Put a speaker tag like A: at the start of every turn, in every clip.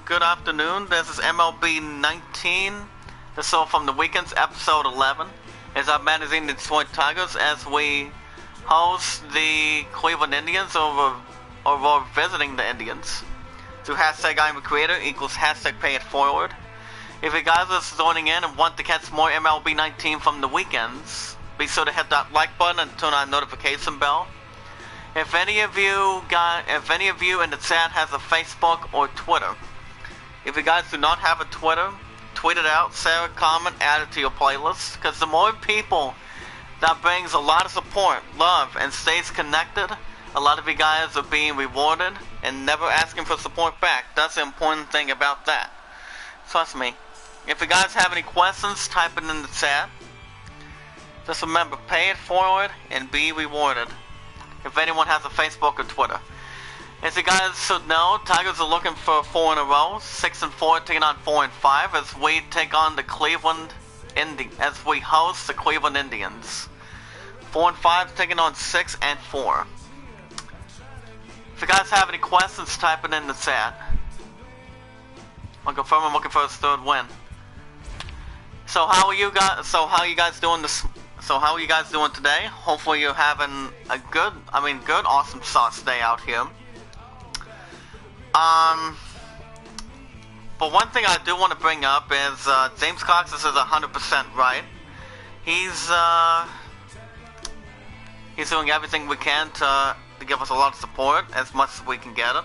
A: good afternoon. This is MLB 19. This is all from the weekend's episode 11. It's our magazine, the Detroit Tigers, as we host the Cleveland Indians over visiting the Indians. So hashtag I'm a creator equals hashtag pay it forward. If you guys are joining in and want to catch more MLB 19 from the weekends, be sure to hit that like button and turn on notification bell. If any of you in the chat has a Facebook or Twitter, if you guys do not have a Twitter, tweet it out, share a comment, add it to your playlist, because the more people that brings a lot of support, love, and stays connected, a lot of you guys are being rewarded and never asking for support back. That's the important thing about that. Trust me. If you guys have any questions, type it in the chat. Just remember, pay it forward and be rewarded. If anyone has a Facebook or Twitter. As you guys should know, Tigers are looking for 4 in a row, 6-4, taking on 4-5, as we take on the as we host the Cleveland Indians. 4-5 taking on 6-4. If you guys have any questions, type it in the chat. I'll confirm I'm looking for a third win. So how are you guys doing today? Hopefully you're having a good, awesome sauce day out here. But one thing I do want to bring up is James Cox is 100% right. He's doing everything we can to give us a lot of support, as much as we can get it.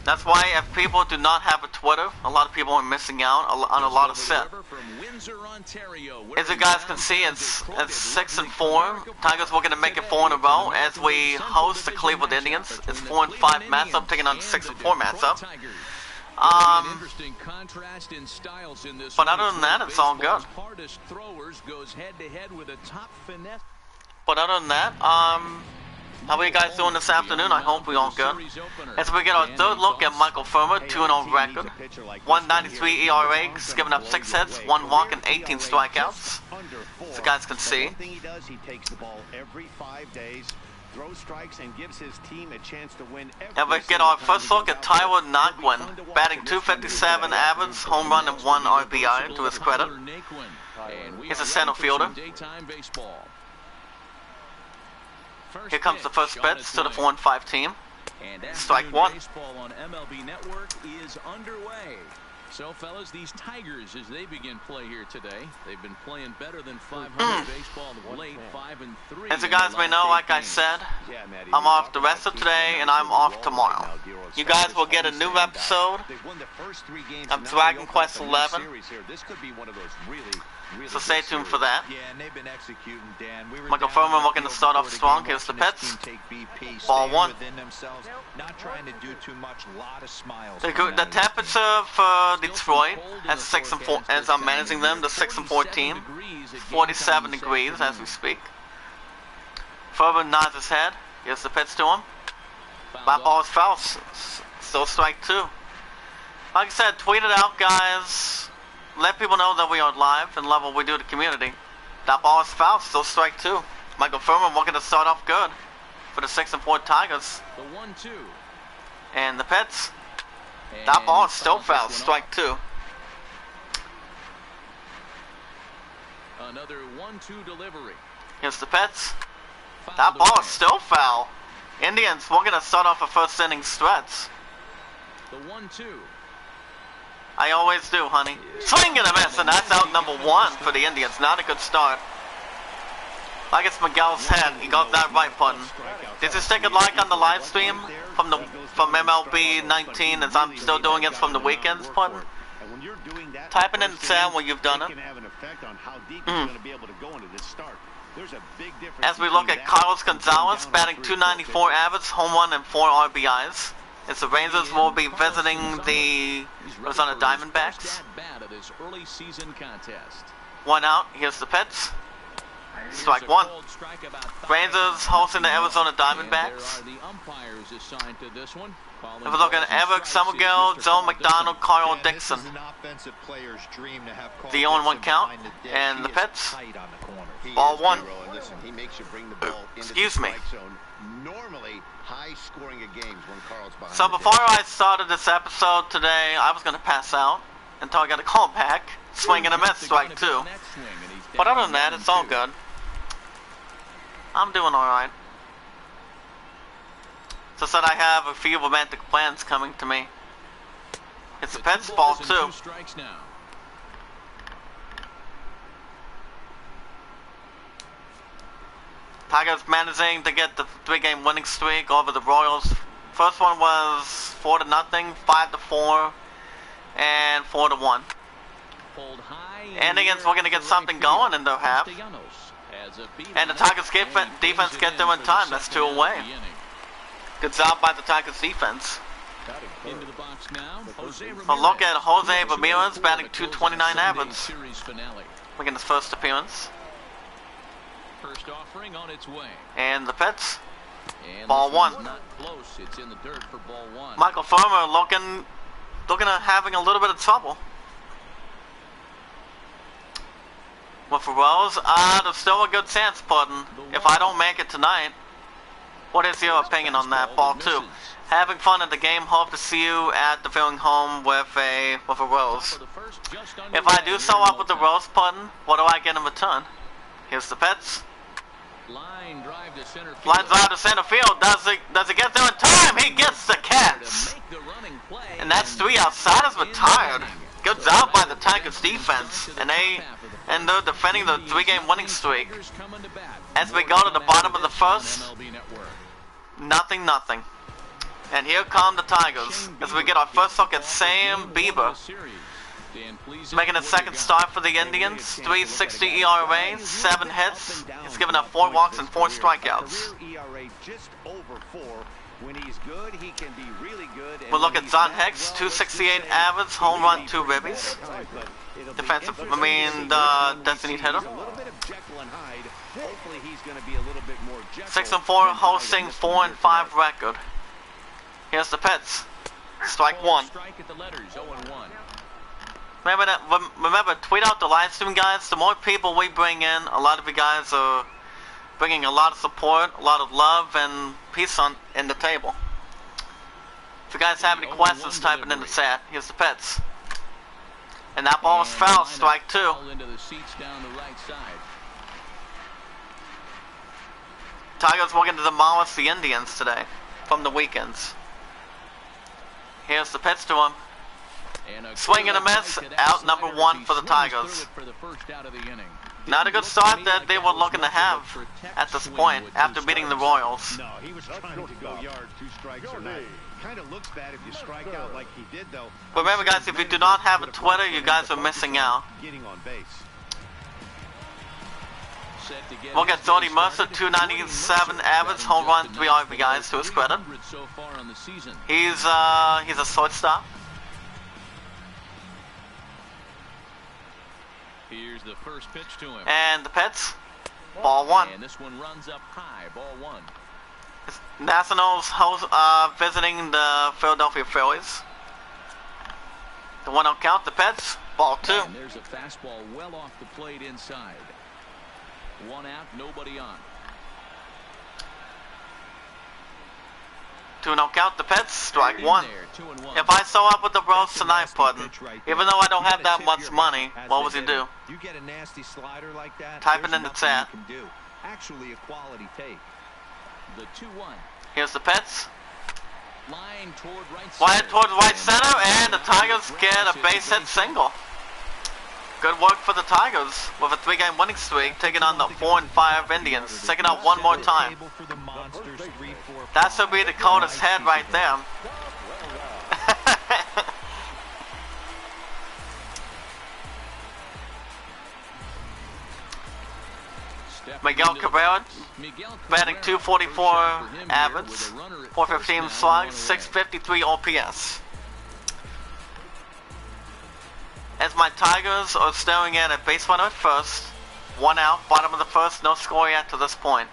A: That's why if people do not have a Twitter, a lot of people are missing out on a lot of shit. As you guys can see, it's 6-4. Tigers were going to make it 4 in a row as we host the Cleveland Indians. It's 4-5 matchup taking on 6-4 matchup. But other than that, it's all good. But other than that, how are you guys doing this afternoon? I hope we're all good. As we get our third look at Michael Firmer, 2-0 record, 1.93 ERA, giving up 6 hits, 1 walk, and 18 strikeouts. So you guys can see.
B: He takes the ball every 5 days, throws strikes, and gives his team a chance to win.
A: And we get our first look at Tyler Naquin, batting .257 average, home run, and 1 RBI to his credit. He's a center fielder. Here comes the first pitch to the 4-5 team. Strike 1.
C: Baseball on MLB Network is underway. So, fellas, these Tigers, as they begin play here today, they've been playing better than 500 baseball of late, 5-3.
A: As you guys may know, like I said, I'm off the rest of today, and I'm off tomorrow. You guys will get a new episode of Dragon Quest 11. So stay tuned for that. Michael Firmer looking to start off strong. Here's the pitch. Ball 1. The temperature for Detroit at 6-4, as I'm managing them, the 6-4 team, 47 degrees as we speak. Firmer nods his head. Here's the pitch to him. That ball is foul. Still strike 2. Like I said, tweet it out, guys. Let people know that we are live and love what we do to the community. That ball is foul, still strike 2. Michael Firmer looking to start off good for the 6-4 Tigers.
C: The 1-2.
A: And the pitch. That ball is still foul, strike 2.
C: Another 1-2 delivery.
A: Here's the pitch. That ball is still foul. Indians, we're going to start off a first inning stretch.
C: The 1-2.
A: I always do, honey. Swing and a miss, and that's out number 1 for the Indians. Not a good start. Like it's Miguel's head. He got that right button. Did you stick a like on the live stream from MLB 19 as I'm still doing it from the weekends button? Type it in the chat when you've done it. As we look at Carlos Gonzalez, batting .294 average, home run, and 4 RBIs. As the Rangers will be visiting the Arizona Diamondbacks. 1 out. Here's the pitch. Strike 1. Rangers hosting the Arizona Diamondbacks. If we look at Eric Summergill, Joe McDonald, Carl Dixon. The 0-1 count. And the pitch. Ball 1. Excuse me.
B: high scoring of games when Carl's behind.
A: So before I started this episode today, I was gonna pass out until I got a call back. Swing and a miss, strike 2. But other than that, it's all good. I'm doing alright. So said I have a few romantic plans coming to me. It's a Pets ball too. Tigers managing to get the 3-game winning streak over the Royals. First one was 4-0, 5-4, and 4-1. Indians were going to get something going in their half. And the Tigers defense get there in time. That's 2 away. Good job by the Tigers defense. A look at Jose Ramirez batting .229 average. Making his first appearance.
C: First offering on its way.
A: And the Pets. Ball 1.
C: Not close. It's in the dirt for ball 1.
A: Michael Firmer looking at having a little bit of trouble. With the Rose, there's still a good chance, Puddin. If I don't make it tonight. What is your opinion on that? Ball 2. Having fun at the game. Hope to see you at the viewing home with a Rose. If I do show up with the Rose, Puddin, what do I get in return? Here's the Pets.
C: Line drive to center field.
A: Line drive to center field. Does it get there in time? He gets the catch. And that's 3 outsiders retired. Good job by the Tigers defense. And they're defending the 3-game winning streak. As we go to the bottom of the first, nothing. And here come the Tigers as we get our first look at Sam Bieber. Making a second start for the Indians. 3.60 ERA, 7 hits. He's given up 4 walks and 4 strikeouts. We'll look at John Hicks, 268 average, home run, 2 ribbies. Defensive, designated hitter. 6-4, hosting 4-5 record. Here's the Pets. Strike 1. Remember, tweet out the live stream, guys. The more people we bring in, a lot of you guys are bringing a lot of support, a lot of love, and peace in the table. If you guys have any questions, type it in the chat. Here's the Pets. And that ball is foul, strike 2. Tigers looking to demolish the Indians today from the weekends. Here's the pitch to him. Swing and a miss, out number 1 for the Tigers. Not a good start that they were looking to have at this point after beating the Royals.
B: No, he was trying to go yards, 2 strikes or not. Kind of looks bad if you strike out like he did, though.
A: But remember, guys, if you do not have a Twitter, you guys are missing out.
B: Getting on base.
A: Look at Jody Mercer, 297 average, home run, 3 RBIs to his credit. He's a shortstop.
C: Here's the first pitch to him.
A: And the Pets, ball 1.
C: And this one runs up high, ball 1.
A: Nationals visiting the Philadelphia Phillies. The 1-0 count, the Pets, ball 2.
C: And there's a fastball well off the plate inside. 1 out, nobody on.
A: 2-0 count, the Pets, strike 1. If I show up with the Rose tonight, Puddin, even though I don't have that much money, what would you do?
B: You get a nasty slider like that.
A: Type it in the chat.
B: Actually, a quality take.
C: The 2-1.
A: Here's the Pets.
C: Line toward right center.
A: Wide towards right center, and the Tigers get a base hit single. Good work for the Tigers with a 3-game winning streak, taking on the 4-5 Indians. Taking out one more time. That should be the coldest head right there. Miguel Cabrera batting .244 average, .415 slugs, .653 OPS. As my Tigers are staring at a base runner at first, 1 out, bottom of the first, no score yet to this point.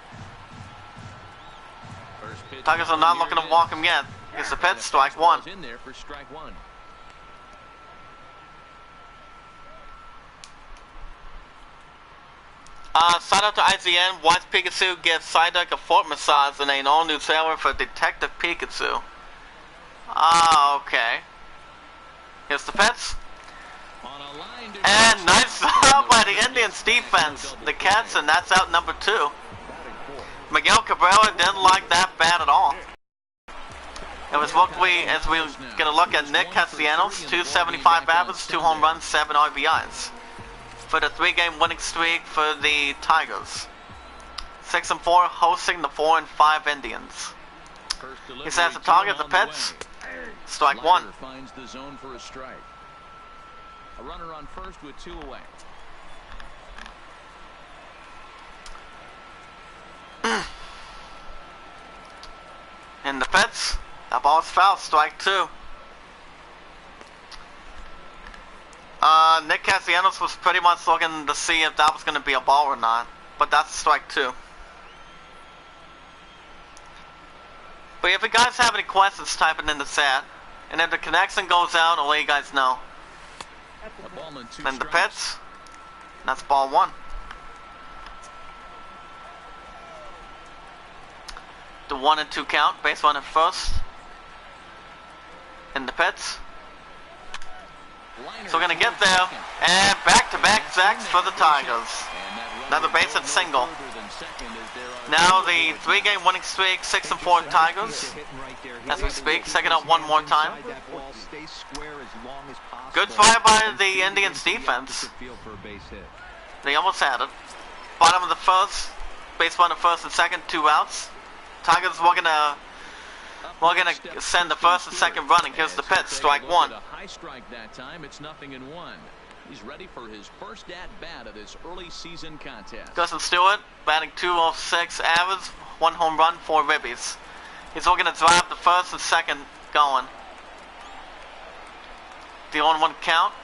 A: Tigers are not looking to walk him yet. Here's the pitch, strike 1. Shout out to IGN. Watch Pikachu get Psyduck a foot massage in an all-new trailer for Detective Pikachu. Ah, okay. Here's the pets. And nice job by the Indians defense. The Cats, and that's out number 2. Miguel Cabrera didn't like that bad at all. It was what as we get a look at Nick Castellanos, 275 average, 2 home runs, 7 RBIs. For the 3-game winning streak for the Tigers. 6-4, hosting the 4-5 Indians. He says to target the pitch. Strike 1.
C: Finds the zone for a strike. A runner on first with 2 away.
A: In the pitch. That ball's foul. Strike 2. Nick Castellanos was pretty much looking to see if that was going to be a ball or not. But that's strike 2. But if you guys have any questions, type it in the chat. And if the connection goes out, I'll let you guys know. And the pitch. That's ball 1. The 1 and 2 count. Base 1 at first. In the pitch. So we're going to get there, and back-to-back sacks for the Tigers. Another base hit single. Now the 3-game winning streak, 6-4 Tigers. As we speak, second up one more time. Good fire by the Indians defense. They almost had it. Bottom of the first, base runner first and second, 2 outs. Tigers were gonna send the first and second running. Here's the pitch, strike 1.
C: High strike that time. It's 0-1. He's ready for his first at bat of this early season contest.
A: Justin Stewart batting 206 average, 1 home run, 4 ribbies. He's looking to drive the first and second going. The 0-1 count.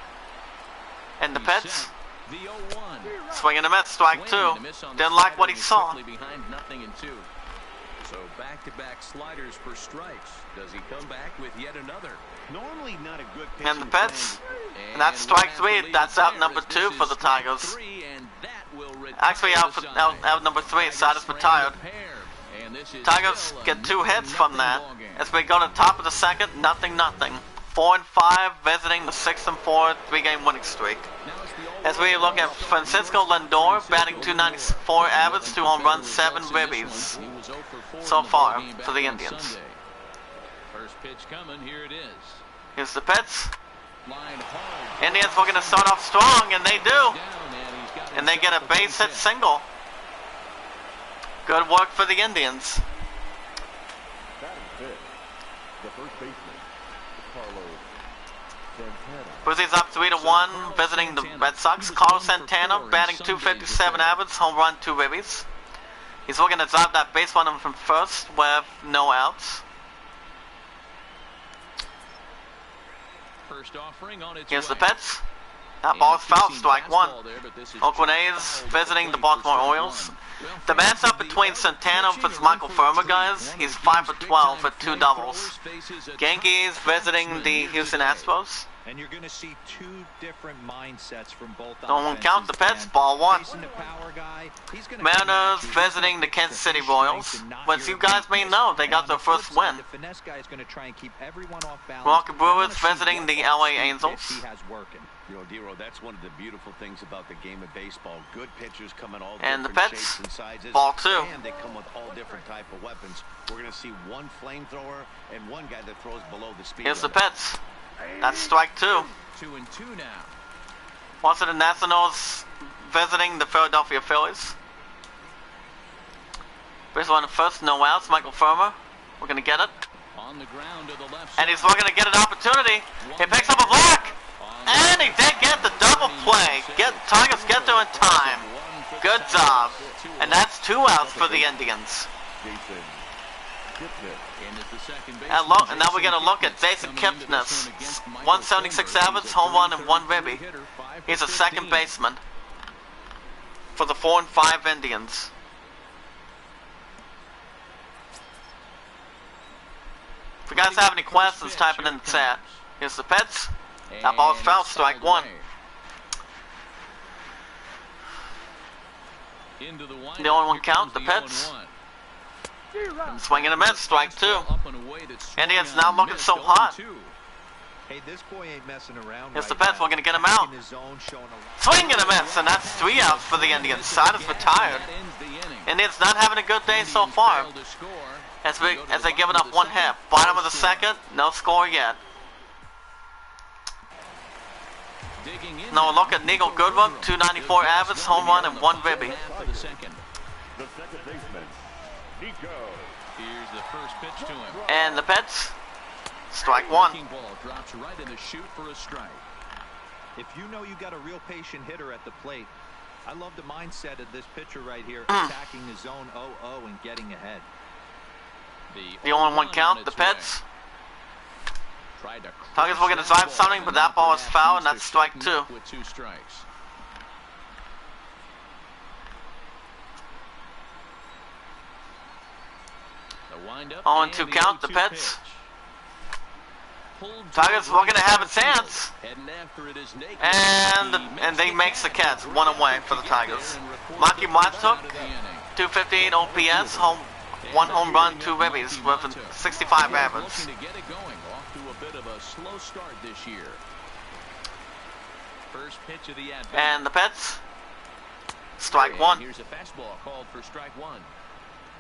A: And the pitch.
C: The 0-1.
A: Swing and a miss, strike 2. Didn't like what he saw.
C: Behind 0-2. So back-to-back sliders for strikes. Does he come back with yet another?
B: Normally not a good pitch.
A: And the pitch. And that's strike 3. That's out number 2 for the Tigers. Actually out number 3. Siders retired. Tigers get 2 hits from that. As we go to the top of the second, 0-0. 4-5 visiting the 6-4 3-game winning streak. As we look at Francisco Lindor batting 294 average, 2 home runs, 7 ribbies so far for the Indians.
C: First pitch coming, here it is.
A: Here's the pitch. Indians were going to start off strong, and they do. And they get a base hit single. Good work for the Indians. Brazil's up 3-1, visiting the Red Sox. Carlos Santana batting 257 average, home run, 2 ribbies. He's looking to drive that base runner from first with no outs.
C: First offering on its
A: Here's the
C: way.
A: pitch. That ball is foul, strike 1. Oakland A's visiting the Baltimore Orioles. The matchup between Santana versus Michael Firma, guys. He's 5 for 12 with 2 doubles. Yankees visiting the Houston Astros.
D: And you're going to see 2 different mindsets from both.
A: Don't count the pitch, ball 1. Mariners visiting the Kansas City Royals. But you guys may know, they got their first win. Milwaukee Brewers visiting the LA Angels.
B: You know, Dero, that's one of the beautiful things about the game of baseball. Good pitchers come in all
A: and
B: different
A: the pitch,
B: shapes and sizes.
A: ball 2.
B: And they come with all different type of weapons. We're going to see one flamethrower and one guy that throws below the speed
A: Here's the
B: limit.
A: pitch. That's strike 2.
C: 2-2 now.
A: Washington Nationals visiting the Philadelphia Phillies. Base runner first, no outs. Michael Firma. We're going to get it.
C: On the ground to the left
A: And he's looking to get an opportunity. He picks up a block. And he did get the double play. Tigers get there in time. Good job. And that's 2 outs for the Indians. And now we're going to look at Jason Kipnis. 176 average, home run, and 1 ribby. He's a second baseman for the 4-5 Indians. If you guys have any questions, type it in the chat. Here's the pitch. That ball's foul, strike 1.
C: Into the
A: The only one count, the Pets. Swing and a miss, strike two. Indians not looking so hot.
D: Hey, this boy ain't messing around.
A: Here's the Pets, we're gonna get him out. Swing and a miss, and that's 3 outs for the Indians. Side is retired. Indians not having a good day so far. As they giving up 1 hit. Bottom of the second, no score yet. Now look at Nigel Goodwin, 294 average, home run, and 1 ribby.
B: The second baseman, Nico.
C: Here's the first pitch to him.
A: And the Pets, strike 1.
C: Ball drops right in the chute for a strike.
D: If you know you got a real patient hitter at the plate, I love the mindset of this pitcher right here, attacking the zone 0-0 and getting ahead.
A: The only one count, the Pets. Tigers were going to drive something, but that ball was foul, and that's strike 2.
C: With 2 strikes. The windup
A: 0-2 count, the Pets. Tigers were going to have a chance. And they makes the catch, 1 away for the Tigers. Maki Matsuk, 258 OPS, 1 home run, 2 ribbies with a 65 average.
C: Slow start this year. First pitch of the at-bat.
A: And the Pets, strike 1.
C: Here's a fastball called for strike 1.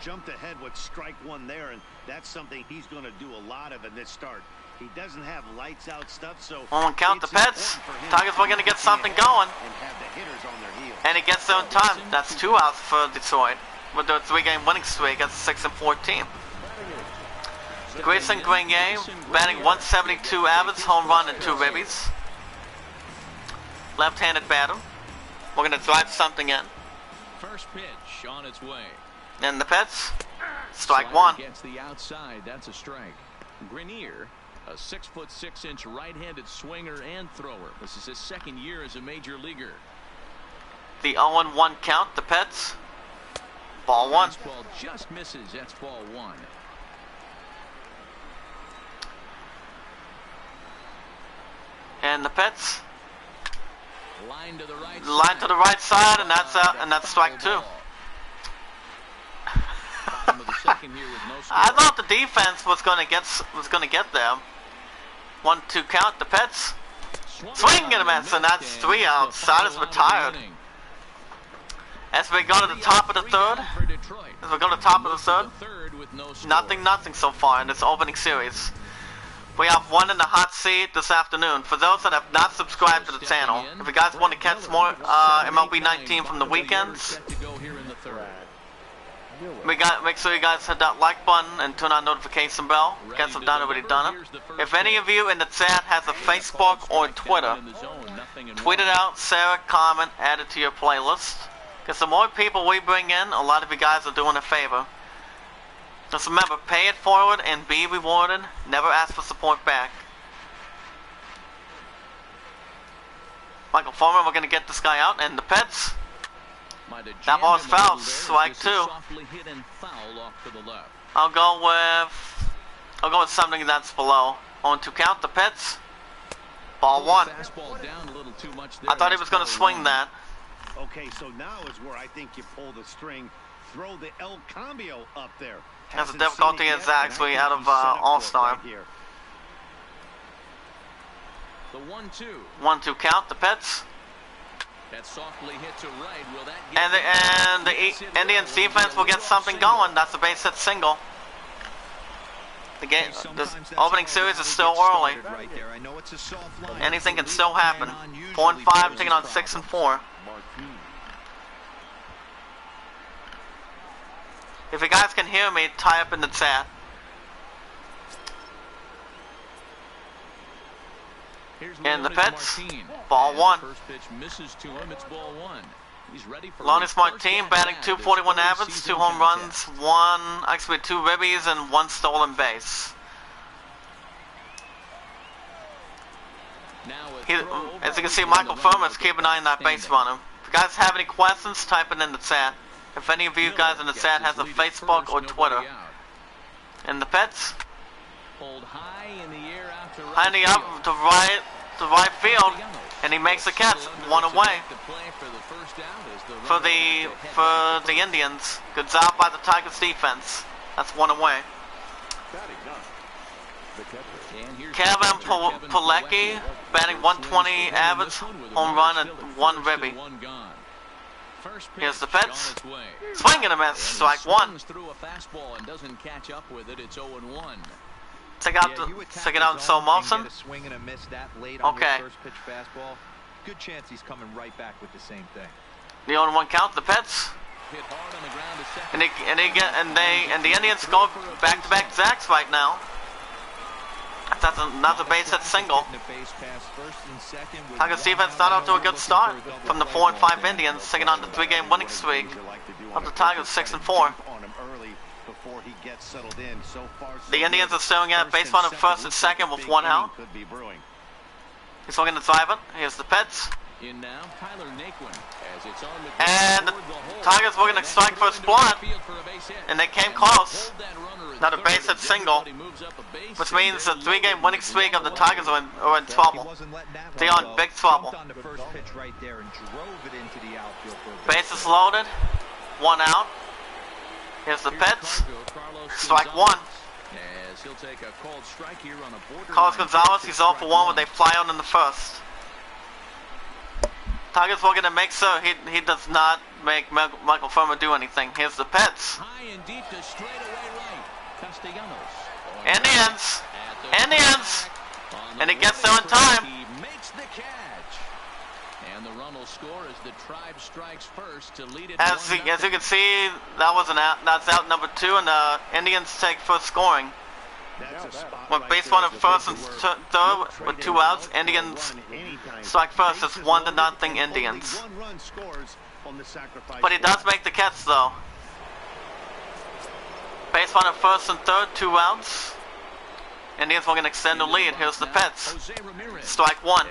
B: Jumped ahead with strike 1 there, and that's something he's going to do a lot of in this start. He doesn't have lights out stuff, so
A: 1 count, the Pets. Tigers were going to get something going.
B: And have the hitters on their heels.
A: And he gets there in time. That's 2 outs for Detroit with their 3-game winning streak at 6-14. Grayson Grenier batting 172 average, home run, and 2 ribbies. Left-handed batter. We're going to drive something in.
C: First pitch on its way.
A: And the Pets, strike 1.
C: Gets the outside. That's a strike. Grenier, a 6'6" right-handed swinger and thrower. This is his 2nd year as a major leaguer.
A: The 0-1 count, the Pets. Ball 1.
C: Ball just misses. That's ball 1.
A: And the Pets,
C: line to the
A: right side, and that's out, and that's strike 2. I thought the defense was gonna get them. 1-2 count, the Pets, swing and a miss, and that's 3 outs. Side is retired. As we go to the top of the third, nothing so far in this opening series. We have 1 in the hot seat this afternoon. For those that have not subscribed to the channel, if you guys want to catch more MLB 19 from the weekends, make sure you guys hit that like button and turn on notification bell. In case I've not already done it. If any of you in the chat has a Facebook or Twitter, tweet it out, share it, comment, add it to your playlist. Because the more people we bring in, a lot of you guys are doing a favor. Just remember, pay it forward and be rewarded. Never ask for support back. Michael Foreman, we're going to get this guy out. And the Pets, that ball is foul. Strike 2. I'll go with something that's below. 0-2 count, the Pets. Ball 1. I thought he was going to swing that.
B: Okay, so now is where I think you pull the string. Throw the El Cambio up there.
A: That's the difficulty is actually out of All-Star.
B: Right,
C: the 1-2.
A: 1-2 count, the Pets.
C: That softly hit to right. Will that
A: and the Indians defense will get something going. That's a base hit single. The game, this opening series is still early. Anything can still happen. 4-5 taking on 6-4. If you guys can hear me, type up in the chat. And the Pets, ball 1.
C: First pitch misses to him. It's ball 1. He's ready for
A: Lonis Martin batting 241 average, 2 home runs, 2 ribbies, and 1 stolen base. As you can see, Michael Furman's keeping an eye on that base runner. If you guys have any questions, type it in the chat. If any of you guys in the chat has a Facebook or Twitter. And the Pets,
C: high in the air out
A: to right field, and he makes the catch, 1 away. for the Indians. Good job by the Tigers defense. That's one away. Kevin Pilecki batting 120 average, home run and 1 ribby. Here's the pitch. Swing and a miss. Strike one. Take it out in slow motion. Okay.
D: Good chance he's coming right back with the same thing.
A: The 0-1 count. The pitch. And the Indians go back-to-back sacks right now. That's another base hit single. Tigers defense not out to a good start from the 4-5 Indians, taking on the 3-game winning streak of the Tigers 6-4. The Indians are staring at base runner first and second with 1 out. He's looking to drive it. Here's the pitch. And the Tigers were going to strike first blood, and they came close. Another base hit single, which means the 3-game winning streak of the Tigers are in trouble. They're in big trouble. Bases loaded, 1 out. Here's the pitch. Strike one. Carlos Gonzalez, he's 0 for 1 when they fly out in the first. Tigers were going to make sure he does not make Michael Furman do anything. Here's the pitch. Indians! And he gets there in time. As you can see, that's out number 2, and the Indians take first scoring. With base runner first and third with 2 outs, Indians strike first. It's 1-0 Indians. But he does make the catch though. Base runner first and third, 2 outs. Indians will extend the lead. Here's the pitch. Strike one.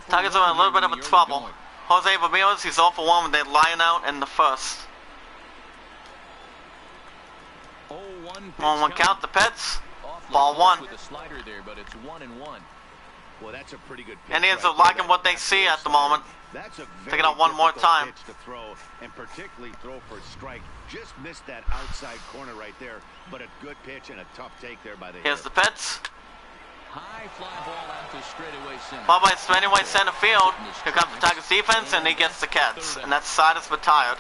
A: Tigers are in a little bit of a trouble. Jose Ramirez, he's 0 for 1 when they line out in the first. 1-1 count, the pitch. Ball 1.
B: Well, that's a pretty good
A: Indians are liking what they see at the moment. Take it out one more time.
B: To throw, and particularly throw for a strike. Just missed that outside corner right there, but a good pitch and a tough take there by the
A: Here's the pitch.
C: High fly ball out to straightaway center.
A: Ball by straightaway center field. Here comes the Tigers defense, and he gets the catch. And that side is retired.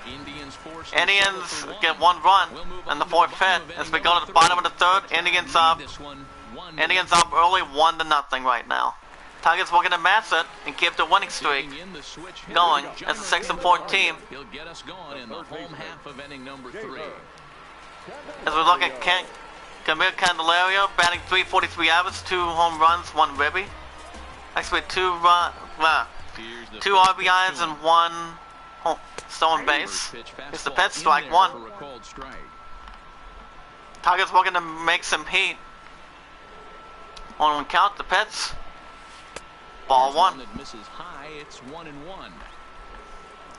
A: Indians get 1 run in the 4th hit. As we go to the bottom of the 3rd, Indians up early 1-0 right now. Tigers will to match it and keep the winning streak going as a 6-4 team. As we look at Camille Candelario batting .343 average, 2 home runs, 1 ribby. Actually 2 RBIs and 1 stolen base. It's the pitch, strike one. Tigers looking to make some heat. On 1 count, the pitch. Ball 1.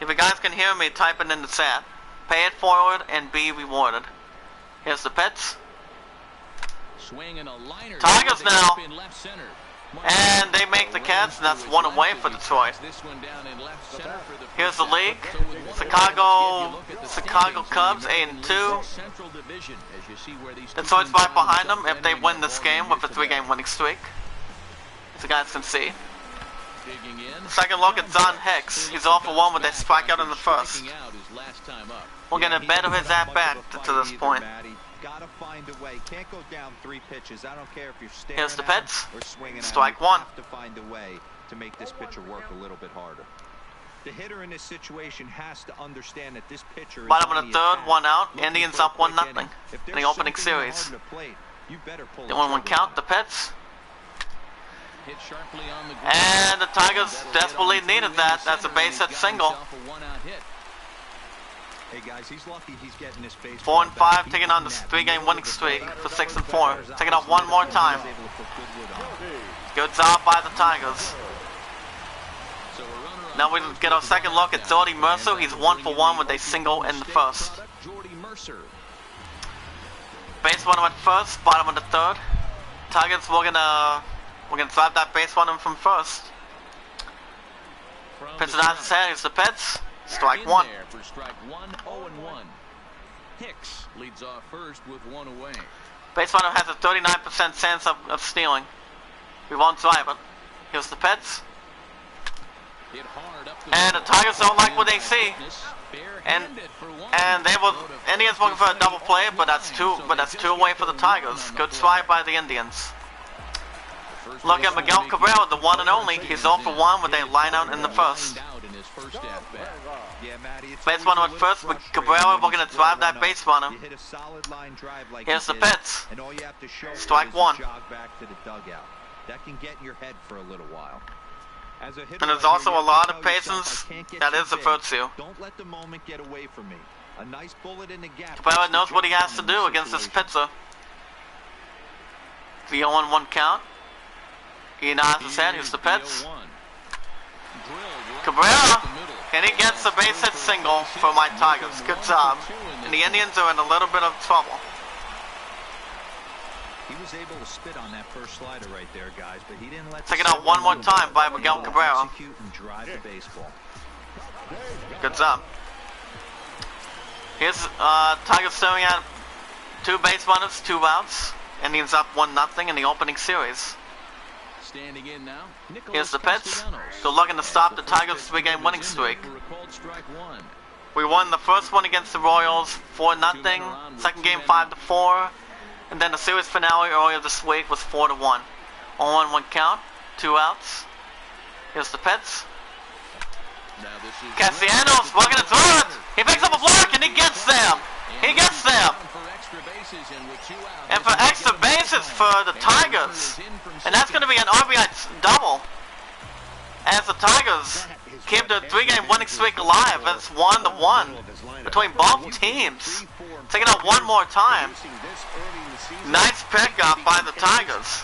A: If you guys can hear me, type it in the chat. Pay it forward and be rewarded. Here's the pitch. Tigers now. And they make the catch, and that's 1 away for Detroit. Here's the league. Chicago Cubs 8-2. Detroit's right behind them if they win this game with a 3-game winning streak, as you guys can see. Second look at John Hicks. He's 0 for 1 when they strike out in the first. We're gonna better his at-bat to this point.
D: Gotta find a way. Can't go down 3 pitches. I don't care if you're staring
A: Here's the pitch.
D: or swinging
A: Strike
D: at him. You
A: 1.
D: have to find a way to make this pitcher work a little bit harder. The hitter in this situation has to understand that this pitcher is
A: Bottom of
D: on
A: the
D: the
A: 3rd,
D: attack.
A: 1 out.
D: Looking
A: Indians
D: for a
A: up 1-0
D: quick inning. If
A: in
D: there's
A: the opening
D: something
A: series.
D: hard to plate, you better pull
A: The
D: the
A: 1-1
D: trigger.
A: count, the pitch. And the Tigers desperately needed that. That's a base hit single.
D: Hey guys, he's lucky he's getting this base.
A: 4-5, taking on the 3-game winning streak for 6-4. Taking out 1 more time. Good job by the Tigers. Now we get our second look at Jordy Mercer. He's 1 for 1 with a single in the first. Base runner at first, bottom of the 3rd. Tigers we're gonna drive that base runner from first. Pitch it out his head. Here's the pitch. Strike one.
C: For strike one, 0-1. Hicks leads off first with one away.
A: Base runner has a 39% chance of stealing. We won't drive it. Here's the pitch.
C: Hit hard up
A: And the Tigers don't like what they see. And they will. Indians looking for a double play, but that's two away for the Tigers. Good try by the Indians. Look at Miguel Cabrera, the one and only. He's 0 for 1 with a line out in the first. Base runner at first, but Cabrera, we're going to drive that base runner. Here's the pitch. Strike one.
D: That can get in your head for a little while. As a hitter,
A: And there's also a lot of patience. That is a virtue.
D: Don't let the moment get away from me. A nice bullet in the gap.
A: Cabrera knows what he has to do against this pitcher. The 0-1 count. He nods his head. Here's the pitch. Cabrera, and he gets the base hit single for my Tigers. Good job. And the Indians are in a little bit of trouble.
D: He was able to spit on that first slider right there, guys, but he didn't let.
A: Take it out one more time by Miguel Cabrera.
D: Execute and drive the baseball.
A: Good job. Here's Tigers staring at 2 base runners, 2 outs. Indians up 1-0 in the opening series.
C: Standing in now.
A: Here's the pitch. They're looking to stop the Tigers' 3-game winning streak. We won the first one against the Royals 4-0. Second game 5-4. And then the series finale earlier this week was 4-1. 0-1 count, 2 outs. Here's the pitch. Castellanos, we're gonna throw it. He picks up a block and he gets them. He gets them. And for extra bases for the Tigers. And that's going to be an RBI double. As the Tigers keep their 3-game winning streak alive. It's 1-1 between both teams. Take it out one more time. Nice pickup by the Tigers.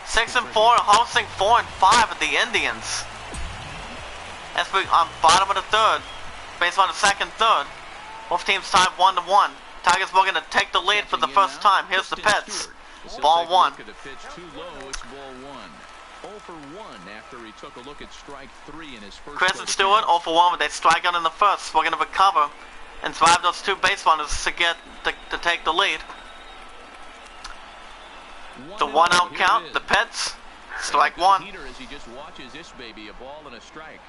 A: 6-4, hosting 4-5 at the Indians. As we on bottom of the third, based on the second, third. Both teams tied 1-1. Tigers were going to take the lead for the first time. Here's the pitch. Ball 1. Chris and Stewart 0 for 1 with a strikeout in the first. We're going to recover and drive those 2 base runners to get to take the lead. The 1-out count. The pitch. Strike 1.
C: As he just watches this baby, a ball and a strike.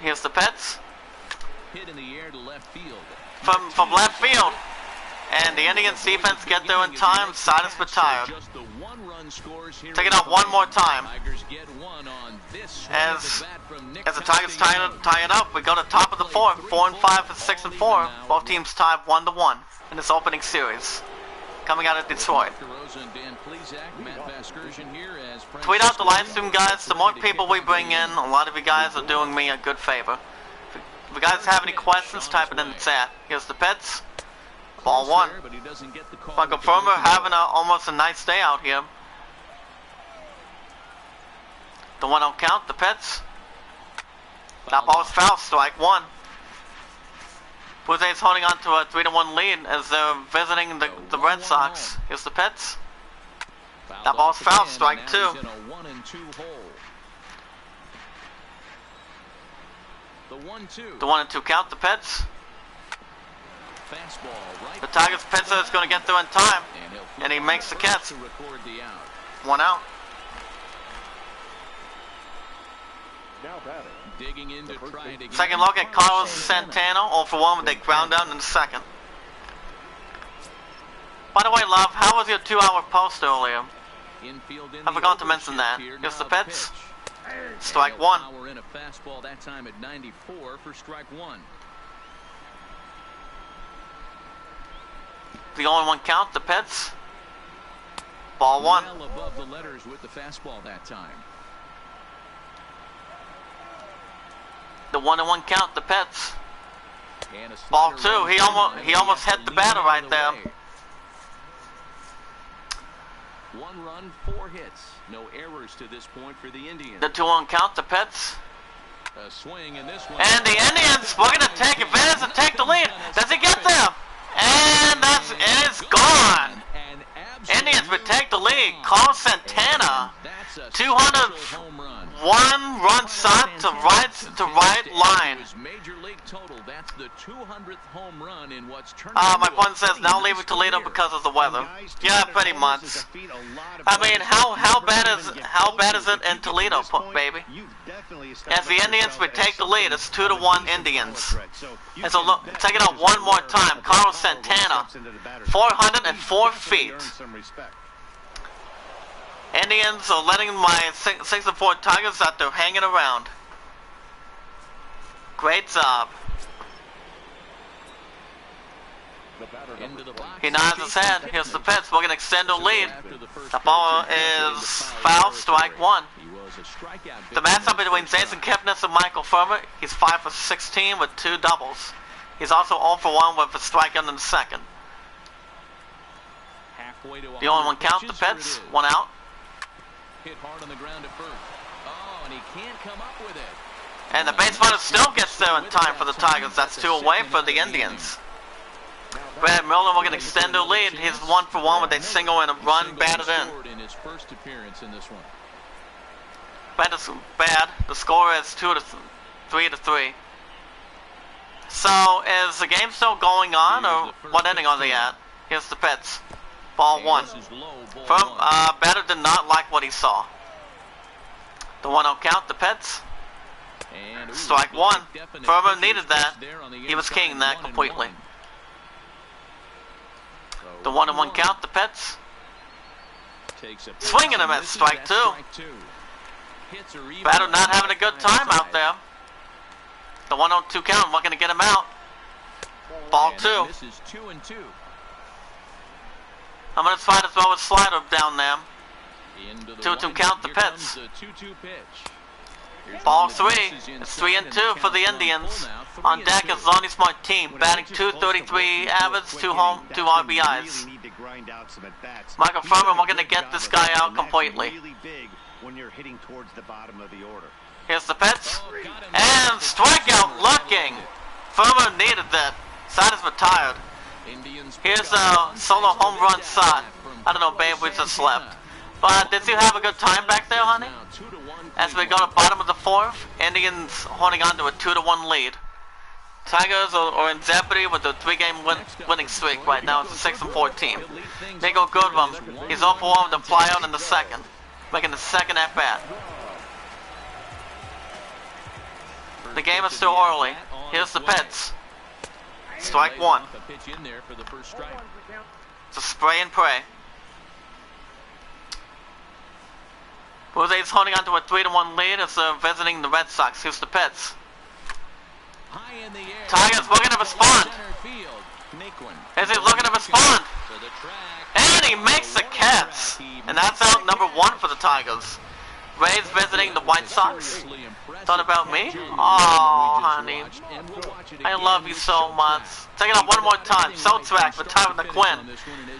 A: Here's the pitch.
C: Hit in the air to left field.
A: From left field. And the Indians defense get there in time. Side is retired. Take it out one more time. As the Tigers tie it up, we go to top of the 4th. 4-5 for 6-4. Both teams tied 1-1 in this opening series. Coming out of Detroit. Tweet out the live stream, guys. The more people we bring in, a lot of you guys are doing me a good favor. If you guys have any questions, type it in the chat. Here's the pitch. Ball 1. Michael Firmer having almost a nice day out here. The 1-0 count, the pitch. That ball is foul, strike 1. Blue Jays holding on to a 3-1 lead as they're visiting the Red Sox. Here's the pitch. That ball is foul, strike 2. The 1-2 count, the pitch. The Tigers pitcher is going to get through in time, and he makes the catch. 1 out. Second look at Carlos Santana, 0 for 1 with a ground down in the second. By the way, Love, how was your 2-hour post earlier? I forgot to mention that. Here's the pitch. Strike 1. The only 1 count, the pitch. Ball 1.
C: Well above the letters with the fastball that time.
A: The 1-1 count, the pitch. Ball 2. He almost hit the batter right there.
C: 1 run, 4 hits. No errors to this point for the Indians.
A: The 2-1 count, the pitch.
C: A swing in this one.
A: And the Indians, we're going to take advantage and take the lead. Does he get there? And it is gone.
C: An total. That's the 200th home run in what's turned
A: my opponent says now leaving Toledo because of the weather. Yeah, pretty much. I mean, how bad is it in Toledo, baby? As the Indians would take the lead, it's 2-1 Indians. And so look, take it out one more time. Carlos Santana, 404 feet. Indians are letting my 6-4 Tigers out there hanging around. Great job. He nods his head. Here's the pitch. We're going to extend the lead. The ball is foul, strike one. The matchup between Jason Kipnis and Michael Furman. He's 5 for 16 with 2 doubles. He's also 0 for 1 with a strikeout in the second. The only one count, the pitch, 1 out.
C: Hit hard on the ground at first. Oh, and he can't come up with it.
A: And the base runner still gets there in time for the Tigers. That's 2 away for the Indians. Brad Miller, we're going to extend their lead. He's 1 for 1 with a single and a run batted in.
C: His first appearance in this one.
A: Bad. The score is 3-3. So is the game still going on, or what inning are they at? Here's the pitch. Ball 1. Batter did not like what he saw. The 1-0 count, the pitch. Strike 1. Furman needed that. He was keying that completely. The 1-1 count, the pitch. Swinging him at strike 2. Batter not having a good time out there. The 1-2 count, we're going to get him out. Ball 2. I'm going to try to throw a slider down there. 2-2 count, the pitch. Ball 3. It's 3-2 for the Indians. On deck is Lonnie Martin, batting .233 average, 2 RBIs. Michael Furman, we're going to get this guy out completely. Here's the pitch. And strikeout looking. Furman needed that. Side is retired. Here's a solo home run shot. I don't know, babe, we just left. But did you have a good time back there, honey? As we go to the bottom of the 4th, Indians holding on to a 2-1 lead. Tigers are in jeopardy with a 3-game winning streak right now. It's a 6-4 team. Nico Goodrum, he's 0 for 1 with a flyout in the second, making the second at bat. The game is still early. Here's the pitch. Strike 1. It's a spray and pray. Blue Jays holding on to a 3-1 lead as they're visiting the Red Sox. Here's the pitch. Tigers looking to respond. Is he looking to respond? And he makes the catch. And that's out number 1 for the Tigers. Rays visiting the White Sox. Thought about me? Oh, honey. I love you so much. Take it out one more time. Soultrack for Tyler McQuinn.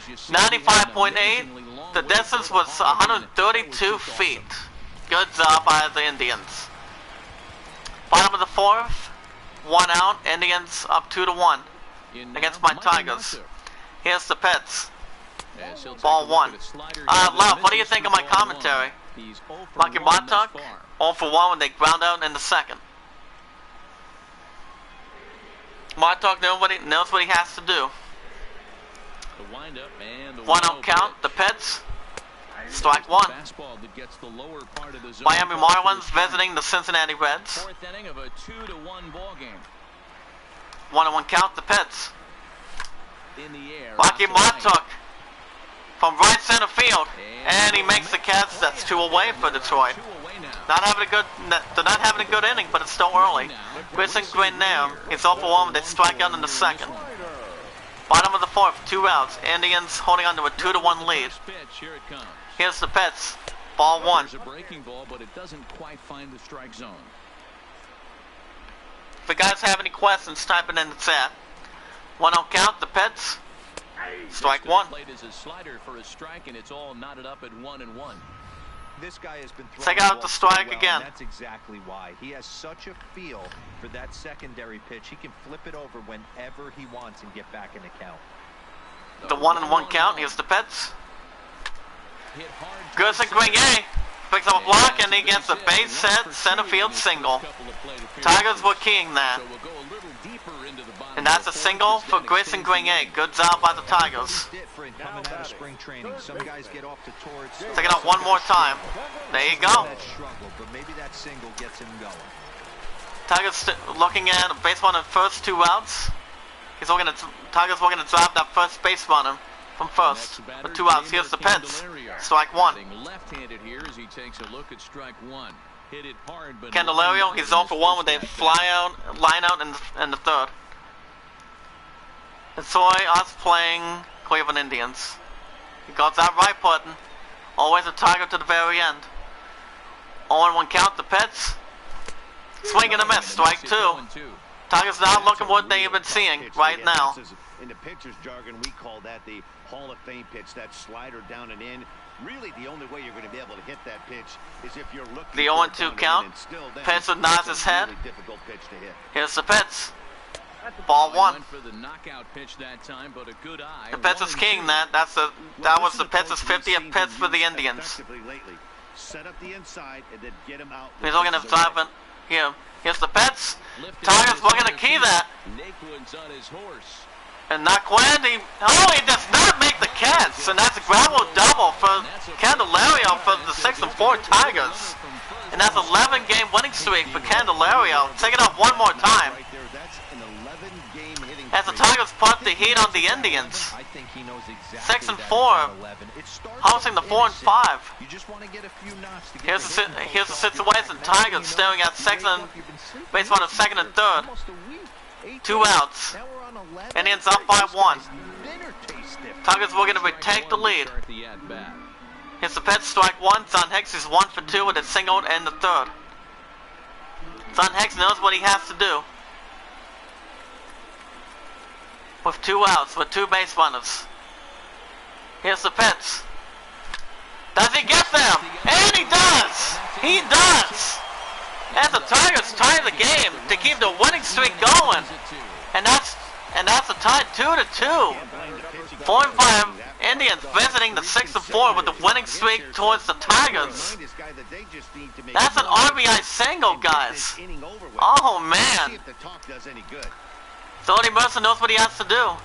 A: 95.8. The distance was 132 feet. Good job by the Indians. Bottom of the 4th. 1 out. Indians up 2-1 against my Tigers. Here's the pitch. Ball 1. Love, what do you think of my commentary? Lucky Montauk, 0 for 1 when they ground out in the second. Montauk knows what he has to do. 1-0 count, the pitch. Strike 1. Miami Marlins visiting the Cincinnati Reds. 1-1 count, the pitch. Lucky Montauk from right center field, and he makes the catch. That's 2 away for Detroit. They're not having a good inning, but it's still early. Grayson Grenier, he's 0 for 1 with a strikeout in the second. Bottom of the 4th, 2 outs. Indians holding on to a 2-1 lead. Here's the pitch. Ball 1.
C: A breaking ball, but it doesn't quite find the strike zone.
A: If you guys have any questions, type it in the chat. 1-0 count, the pitch. Strike 1.
C: Played as a slider for a strike, and it's all knotted up at 1-1.
D: This guy has been
A: take out the strike again.
D: That's exactly why. He has such a feel for that secondary pitch. He can flip it over whenever he wants and get back in the count.
A: The 1-1 count. Here's the pitch. Grayson Grenier picks up a block and he gets a base hit center field single. Tigers were keying that. And that's a single for Grayson Grenier. Good job by the Tigers. Taking out one more time. There you go. Tigers looking at a base runner first, 2 outs. Tigers looking to drive that first base runner from first for 2 outs. Here's the pitch. Strike 1.
C: Left-handed here as he takes a look at strike 1. Hit it hard, but
A: Candelario, he's 0 for 1 with a line out in the third. And Soy, us playing Cleveland Indians. He got that right button. Always a Tiger to the very end. 0-1 count, the pitch. Swing and a miss, strike 2. Tigers now looking what they've been seeing right now.
B: In the pitcher's jargon, we call that the Hall of Fame pitch, that slider down and in. Really, the only way you're going to be able to hit that pitch is if you're looking.
A: The 0-2 count. Pitch with Nas's head.
B: Difficult pitch to hit.
A: Here's the pitch. Ball 1.
C: For the knockout pitch that time, but a good eye.
A: The pitch is king. That was the pitcher's 50th pitch for the Indians.
B: Set up the inside and then get him out.
A: He's looking to drive it here. Here's the pitch. Tigers looking to key that. And not Quandy. Oh, he does not make the catch. And that's a gravel double for Candelario for the 6-4 Tigers. And that's 11-game winning streak for Candelario. Take it up one more time. As the Tigers put the heat on the Indians. 6-4. Hosting the 4-5. Here's the situation. Tigers staring at base runner second and third. 2 outs. Indians up by 1. Tigers were going to retake the lead. Here's the pitch, strike 1. John Hicks is 1 for 2 with a single in the third. John Hicks knows what he has to do. With 2 outs, with 2 base runners. Here's the pitch. Does he get them? And he does! He does! As the Tigers tie the game to keep the winning streak going. And that's a tie 2-2. 4-5 Indians visiting the 6-4 with the winning streak towards the Tigers. That's an RBI single, guys. Oh man. Tony Mercer knows what he has to do.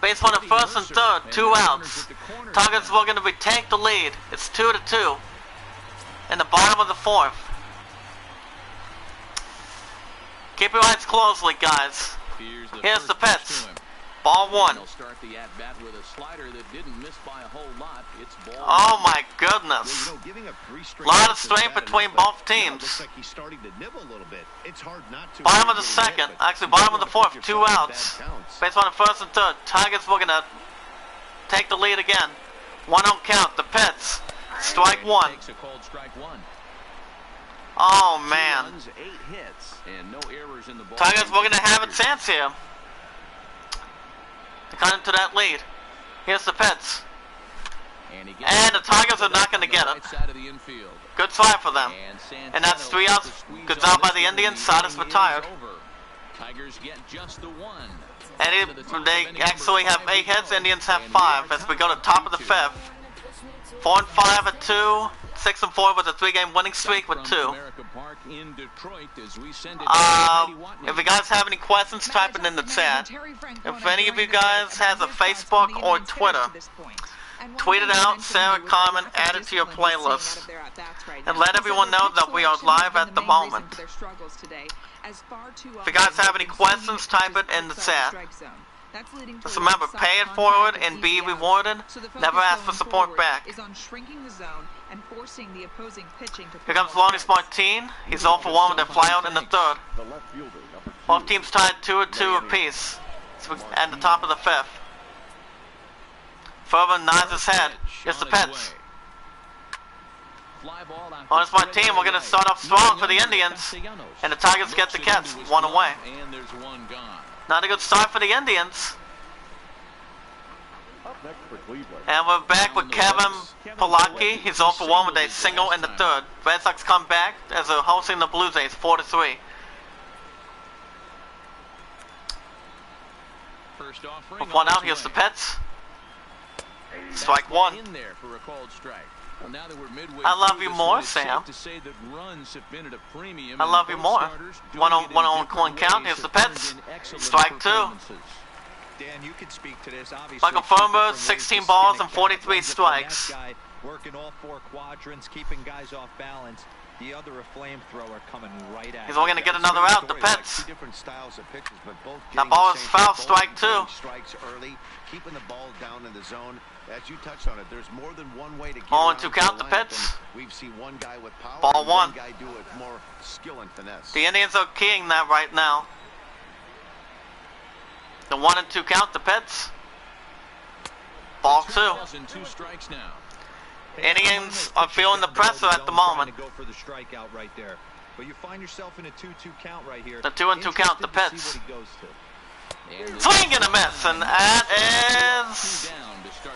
A: Base runner first and third, 2 outs. Tigers were going to retake the lead. It's 2-2 in the bottom of the 4th. Keep your eyes closely, guys. Here's the pitch. Ball 1. Oh my goodness. Lot of strength between both teams. Bottom of the second. Actually, bottom of the 4th. 2 outs. Base runner first and third. Tigers were going to take the lead again. 1-0 count. The pitch. Strike 1. Oh man. Tigers were going to have a chance here to come into that lead. Here's the pitch. And the Tigers are not going to get it. Good try for them. And that's 3 outs. Good job by the Indians. Sadas retired. And they actually have 8 hits. Indians have 5 as we go to top of the 5th. 4-5 at 2. 6-4 with a 3-game winning streak with 2. If you guys have any questions, type it in the chat. If any of you guys has a Facebook or Twitter, tweet it out, share a comment, add it to your playlist, and let everyone know that we are live at the moment. If you guys have any questions, type it in the chat. Just remember, pay it forward and be rewarded. Never ask for support back. Here comes Lonnie Martin. He's 0 for 1 with a flyout in the third. Both teams tied 2-2 apiece. So at the top of the 5th. Furman nods his head. Here's the pitch. Lonnie Martin, we're going to start off strong for the Indians. And the Tigers get the catch. 1 away. Not a good start for the Indians. And we're back with Kevin Polacki. He's 0 for 1 with a single in the third. Red Sox come back as they're hosting the Blue Jays 4-3. With 1 out, here's the pitch. Strike 1.
C: Well, now that we're midway
A: I love
C: through
A: you
C: this
A: more,
C: one, it's
A: Sam.
C: safe to say that runs have been at a premium,
A: I
C: and
A: love you
C: both
A: more.
C: starters doing
A: One
C: it
A: on
C: in
A: one
C: different
A: count.
C: ways
A: Here's the
C: have turned
A: Pets.
C: in excellent
A: Strike 2.
C: performances.
D: Dan, you can speak to this. Obviously,
A: Michael
D: two
A: Farmer,
D: different ways
A: 16
D: to
A: balls
D: skin a
A: and
D: cat.
A: 43
D: One's a
A: strikes.
D: finesse guy, working all 4 quadrants, keeping guys off balance. The other a flamethrower coming right at
A: He's
D: you.
A: only going to get another out. The Pets.
B: Two different styles of pitches, but both
A: That
B: getting
A: ball
B: the
A: is
B: same
A: foul.
B: thing.
A: Strike
B: Both
A: 2.
B: getting strikes early, keeping the ball down in the zone. As you touched on it, there's more than one way to get
A: Ball
B: around
A: and 2
B: to
A: count.
B: the
A: The
B: lineup,
A: Pets.
B: and we've seen one guy with power
A: Ball
B: and
A: 1.
B: one guy do it more skill and finesse.
A: The Indians are keying that right now. The 1 and 2 count. The Pets. Ball 2.
C: 2 balls and 2 strikes now.
A: Indians are feeling the pressure at the moment.
D: Go for the strikeout right there. But you find yourself in a 2-2 count right here.
A: The 2 and 2 count. The
D: Interested to
A: Pets.
D: see what he goes to.
A: Swing and a miss, and that is,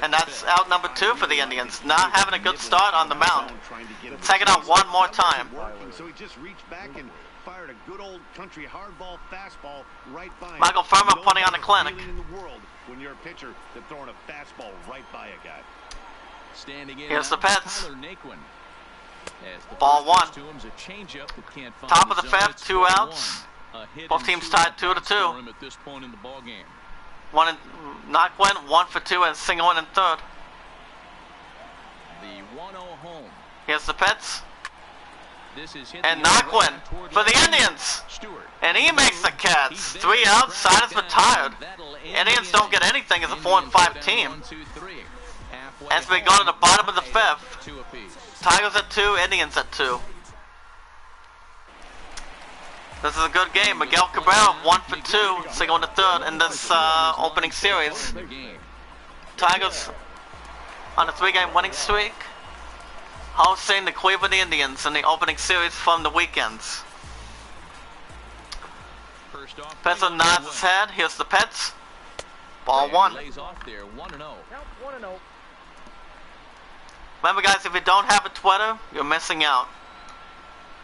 A: and that's out number 2 for the Indians. Not having a good start on the mound. Take it out one more time.
B: So he just reached back and fired a good old country hardball fastball right by him.
A: Michael Farmer
B: No
A: putting on the
B: better
A: clinic.
B: feeling in the world when you're a pitcher than throwing a fastball right by a guy.
C: Standing in
A: Here's the
C: now,
A: Pets.
C: Tyler Naquin. As the
A: Ball
C: first
A: 1.
C: pitch to him's a changeup that can't find
A: Top of the
C: zone.
A: 5th,
C: It's
A: 2
C: ball
A: outs.
C: 1. A hit
A: Both
C: and
A: teams
C: 2
A: tied 2 to
C: at-bats
A: 2.
C: for him at this point in the ball game.
A: 1 and Naquin, 1 for 2 and single 1 and 3rd.
C: The 1-0 home.
A: Here's the Pets.
C: This is hit
A: And
C: the other way
A: Naquin
C: toward
A: for the
C: left.
A: Indians.
C: Stewart.
A: And he makes the Cats. 3 outs, side is retired. Indians don't get anything as a 4 and 5 team. As we go to the bottom of the 5th.
C: 2 apiece.
A: Tigers at 2, Indians at 2. This is a good game. Miguel Cabrera, 1 for 2, single in the 3rd in this opening series. Tigers on a 3-game winning streak, hosting the Cleveland Indians in the opening series from the weekends. Pets nods his head. Here's the Pets. Ball 1.
C: Lays off there, 1-0.
A: Remember, guys, if you don't have a Twitter, you're missing out.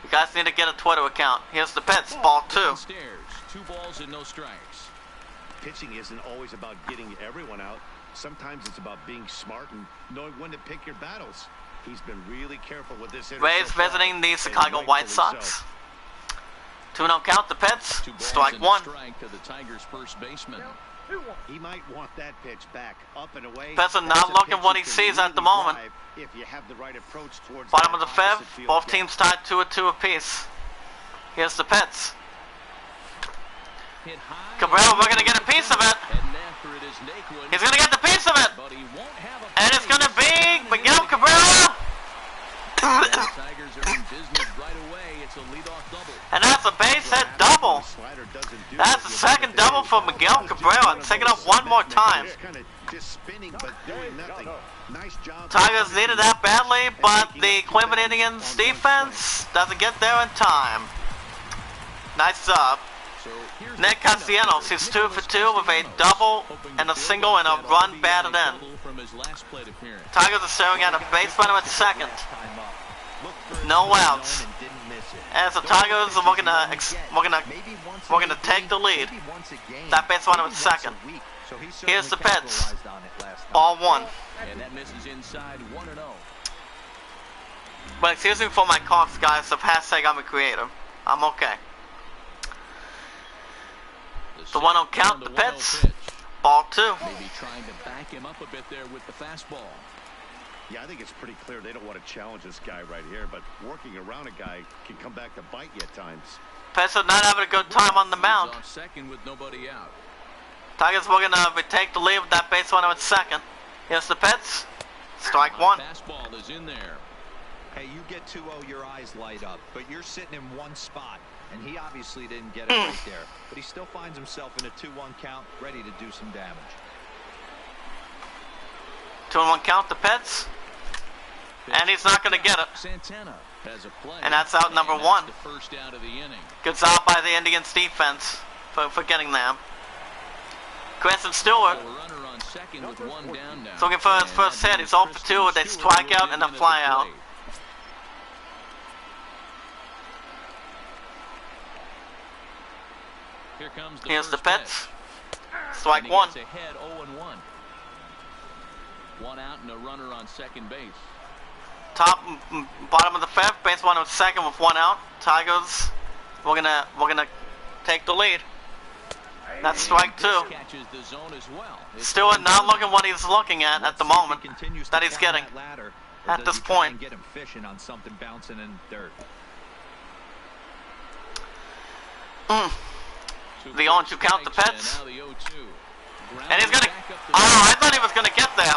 A: You guys need to get a Twitter account. Here's the Pets. Ball 2.
C: Downstairs, 2 balls and no strikes.
B: Pitching isn't always about getting everyone out. Sometimes it's about being smart and knowing when to pick your battles. He's been really careful with this.
A: Rays visiting the Chicago White Sox. 2-0 count. The Pets.
C: 2 balls
A: Strike
C: and
A: 1.
C: a strike to the Tigers' first baseman.
B: He might want that pitch back, up and away.
A: Pets are not
B: That's a
A: looking
B: pitch
A: what
B: you
A: he
B: can
A: sees at the
B: really
A: moment.
B: drive if you have the right approach towards
A: Bottom of
B: that
A: the
B: opposite
A: 5th.
B: field
A: Both
B: gap.
A: teams tied 2-2 apiece. Here's the Pets.
C: Hit high.
A: Cabrera, we're going to get a piece of it.
C: Heading after it is Naquin.
A: He's going to get the piece of it.
C: But he won't have a
A: And it's going to be Miguel Cabrera.
C: The Tigers are in business right away. It's a leadoff double.
A: And that's a base hit double.
B: Slider doesn't do
A: That's
B: what
A: the
B: you
A: second
B: want it
A: double
B: to
A: for
B: do.
A: Miguel Cabrera. Take it up one more time.
B: Just kind of just spinning, but doing nothing. Nice job.
A: Tigers needed that badly, but the Cleveland Indians defense doesn't get there in time. Nice job.
C: So here's
A: Nick
C: the cleanup
A: Castellanos,
C: hitter,
A: he's 2 for 2 with a
C: Castellanos,
A: double
C: hoping
A: and
C: to
A: a
C: build
A: single
C: off
A: and a
C: that
A: run
C: RBI
A: batted in.
C: double from his last plate appearance.
A: Tigers are staring at a base runner at second. No outs. As the Tigers are we're gonna take the lead. That base runner at second. Here's the Pets. Ball 1.
C: And that misses inside 1-0.
A: But excuse me for my coughs, guys. Of hashtag I'm a creator. I'm okay. The 1-0 count. The Pets. Ball 2.
C: Maybe trying to back him up a bit there with the fastball.
B: Yeah, I think it's pretty clear they don't want to challenge this guy right here, but working around a guy can come back to bite you at times.
A: Pets are not having a good time on the mound.
C: He's on second with nobody out.
A: Tigers we're gonna take the lead with that base runner at second. Here's the Pets. Strike 1.
C: Fastball is in there.
D: Hey, you get 2-0, your eyes light up, but you're sitting in one spot, and he obviously didn't get it right there. But he still finds himself in a 2-1 count, ready to do some damage.
A: 2-1 count. The Pets. And he's not gonna get it.
C: Santana has a play.
A: And that's out number
C: And
A: 1.
C: that's the first out of the inning.
A: Good job by the Indians defense for getting them. Grayson Stewart,
C: So a runner on second with 1 down now.
A: looking for his first hit. He's 0 for 2 with a strikeout and a flyout.
C: Here comes the
A: Here's the
C: first
A: Pets.
C: pitch.
A: Strike
C: And he
A: 1.
C: gets ahead 0-1. 1 out and a runner on second base.
A: Bottom of the fifth, base runner at second with 1 out. Tigers, we're gonna take the lead. That's strike 2. Stewart not looking what he's looking at the moment that he's getting at this point.
D: Get him fishing on something bouncing in dirt.
A: The 0-2 count the Pets. And he's gonna. Oh, I thought he was gonna get there.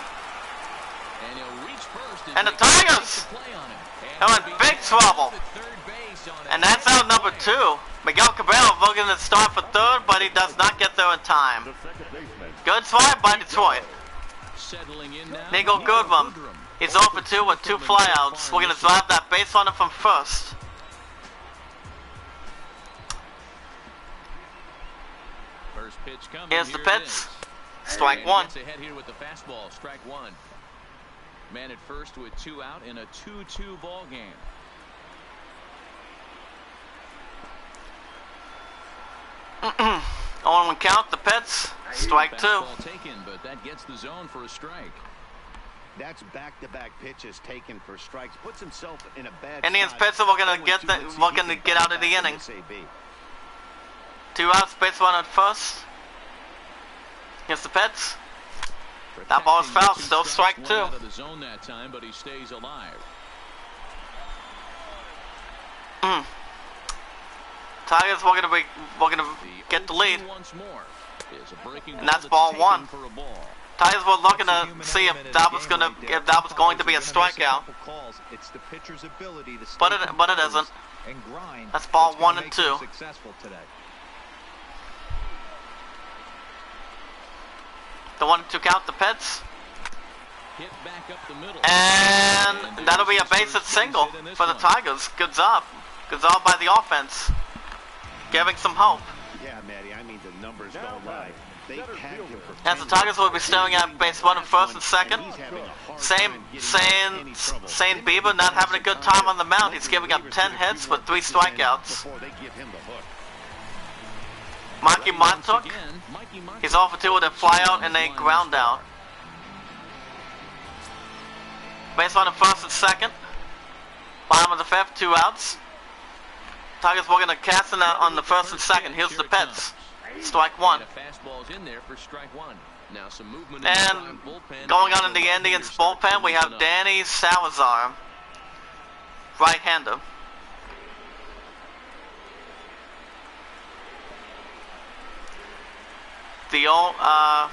A: And the Tigers are in big trouble. And that's out number 2. Miguel Cabello looking to start for third, but he does not get there in time. Good try by Detroit. Nico Goodrum. He's 0 for 2 with 2 flyouts. We're going to drive that base runner from first. Here's the pitch. Strike 1.
C: Ahead here with the fastball. Strike 1. Man at first with 2 out in a 2-2 ball game.
A: 0-1 count, the Pets. Strike 2.
C: Taken, but that gets the zone for a strike.
B: That's back-to-back pitches taken for strikes. Puts himself in a bad
A: Indians
B: spot.
A: pitcher, we're gonna get out of the inning. 2 outs, base runner at first. Here's the Pets. That ball is foul, still strike 2.
C: Out of the zone that time, but he stays alive.
A: Tigers, we're gonna get the lead.
C: Once more is a breaking
A: And that's ball 1.
C: for a ball.
A: Tigers were looking to see if that was going to be a strikeout.
D: It's the pitcher's ability to
A: But it isn't.
D: and grind.
A: That's ball
D: It's
A: 1
D: gonna
A: and
D: make
A: 2.
D: them successful today.
A: The 1-2 count, the Pets.
C: Hit back up the middle.
A: And that'll be a base hit single for the Tigers. Good job. Good job by the offense. Giving some hope.
B: Yeah, Matty, I mean, the numbers don't lie. They had him for
A: As the Tigers will be staring at base runner first and second. Same Bieber not having a good time on the mound. He's giving up 10 hits with 3 strikeouts.
B: before they give him the hook.
A: Mikey Montauk, he's 0 for 2 with a flyout and a ground out. Base runner first and second. Bottom of the fifth, 2 outs. Tigers working a cast on the first and second. Here's the Pets. Strike 1.
C: Fastball's in there for strike 1. Now some movement
A: And going on in the Indians bullpen, we have Danny Salazar, right-hander. The 0-1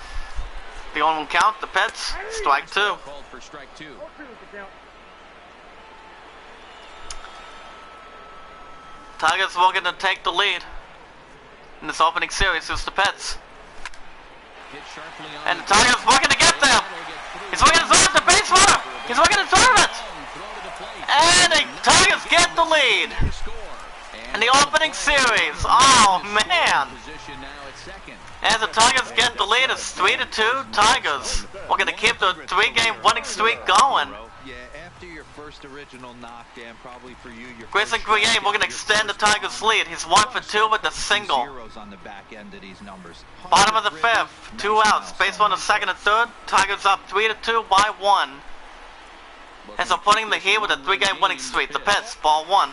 A: count, the Pets. Strike 2.
C: Called for strike 2.
A: Tigers looking to take the lead in this opening series. Here's the Pets. And the Tigers looking to get them. He's looking to throw it to base runner. He's looking to throw it. And the Tigers get the lead in the opening series. Oh, man. As the Tigers get the lead, it's 3-2 Tigers. We're going to keep the 3-game winning streak going.
D: Yeah, after your first original knockdown, probably for you, your
A: Grayson Guillen, we're going to extend the Tigers' lead. He's 1 for 2 with the single.
D: zeros on the back end of these numbers.
A: Bottom of the fifth, 2 outs. Base runner second and third. Tigers up 3-2 by 1. And so putting the Heat with a 3-game winning streak. The Pets, ball 1.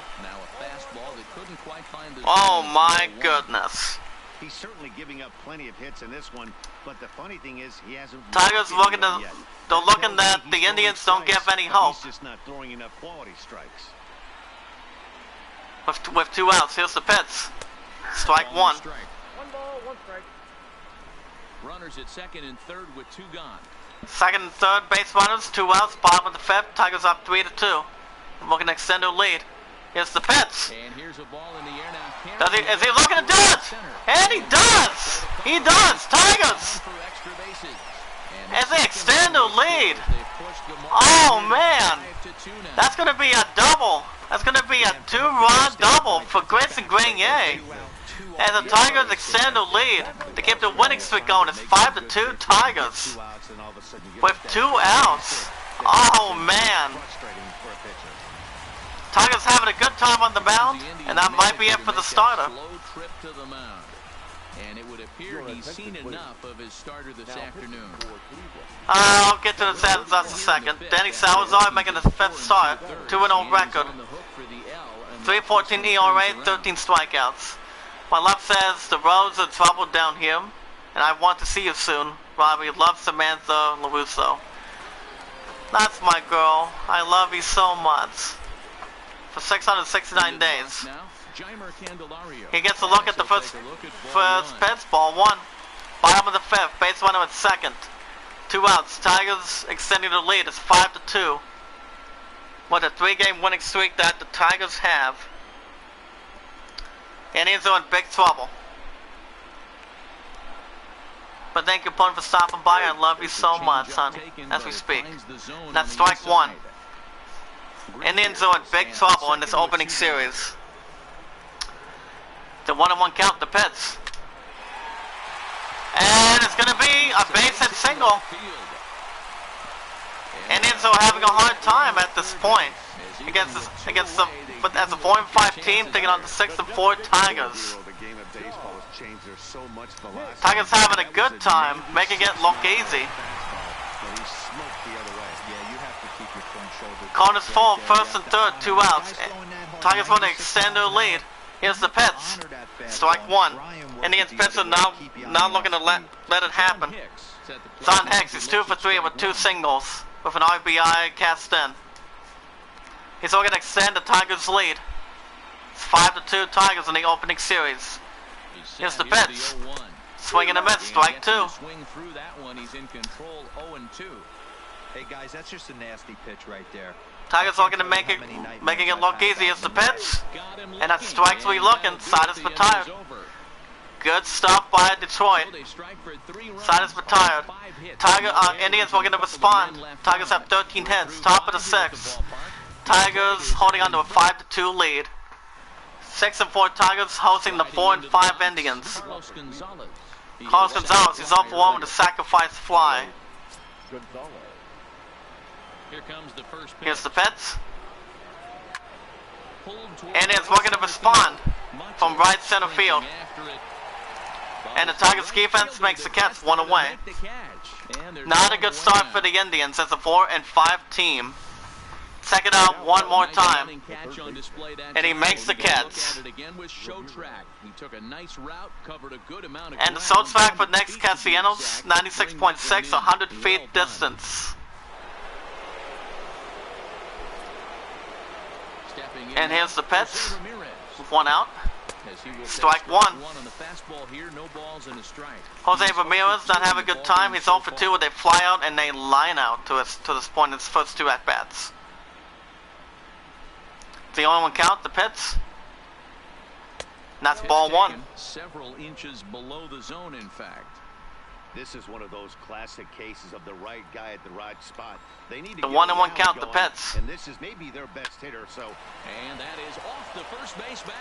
A: Oh my goodness.
B: He's certainly giving up plenty of hits in this one, but the funny thing is he hasn't.
A: Tigers looking to, they're looking that the Indians don't give any hope.
B: He's just not throwing enough quality strikes.
A: With 2 outs, here's the Pets. Strike 1.
E: 1 ball, 1 strike.
C: Runners at second and third with 2 gone.
A: Second and third base runners, 2 outs. Bottom of the fifth, Tigers up 3-2. Looking to extend their lead. Here's the Pets.
C: And here's a ball in the air now.
A: Is he looking to do it? And he does! He does! Tigers! As they extend their lead. Oh man! That's going to be a double. That's going to be a 2-run double for Grayson Grenier. As the Tigers extend their lead to keep the winning streak going. It's 5-2 Tigers. With 2 outs. Oh man! Tigers having a good time on the mound, and that might be it for the starter.
C: Slow trip to the mound. And it would Here he's seen enough of his starter this afternoon.
A: I'll get to the stats in just a second. Danny Salazar making his 5th start, 2-0 record, 3.14 ERA, 13 strikeouts. My left says the roads are troubled down here, and I want to see you soon. Robbie, love, Samantha LaRusso. That's my girl. I love you so much. For 669 days. He gets a look at the first pitch, ball 1. Bottom of the 5th, base runner at 2nd. 2 outs. Tigers extending the lead. It's 5-2. With a 3-game winning streak that the Tigers have. Indians are in big trouble. But thank you, Pun, for stopping by. I love you so much, honey, as we speak. That's strike 1. Indians are in big trouble in this opening series. The 1-1 count, the pitch. And it's going to be a base hit single. Indians are having a hard time at this point against the as a 4-5 team taking on the 6-4 Tigers. Tigers having a good time, making it look easy. Corners full, 1st and 3rd, 2 outs. Tigers want to extend their lead. Here's the pitch. Strike 1. Indians pitcher now looking to let it happen. John Hicks is 2 for 3 with 2 singles with an RBI cast in. He's looking to extend the Tigers' lead. It's 5-2 Tigers in the opening series. Here's the pitch. Swing and a miss, strike 2.
D: Hey guys, that's just a nasty pitch right there.
A: Tigers looking to making it look easy. Here's the pitch. And that strike 3 looking. Sidis retired. Good stuff by Detroit. Sidis retired. Indians looking to respond. Tigers have 13 hits. Top of the 6th. Tigers holding on to a 5-2 lead. 6-4 Tigers hosting the 4-5 Indians. Carlos Gonzalez is off for 1 with a sacrifice fly. Here's the pitch. Indians looking to respond from right center field. And the Tigers defense makes the catch 1 away. Not a good start for the Indians as a 4-5 team. Check it out one more time. And he makes the catch. And the Soul track for next Castellanos, 96.6, 100 feet distance. And here's the pitch. With 1 out. Strike 1. Jose Ramirez not having a good time. He's 0 for 2 with a fly out and a line out to this point in his first 2 at bats. The only one count, the pitch. And that's ball 1.
C: Several inches below the zone, in fact.
B: This is one of those classic cases of the right guy at the right spot. They need to
A: the 1-1 count, the pitch.
B: And this is maybe their best hitter, so.
C: And that is off the first base bag.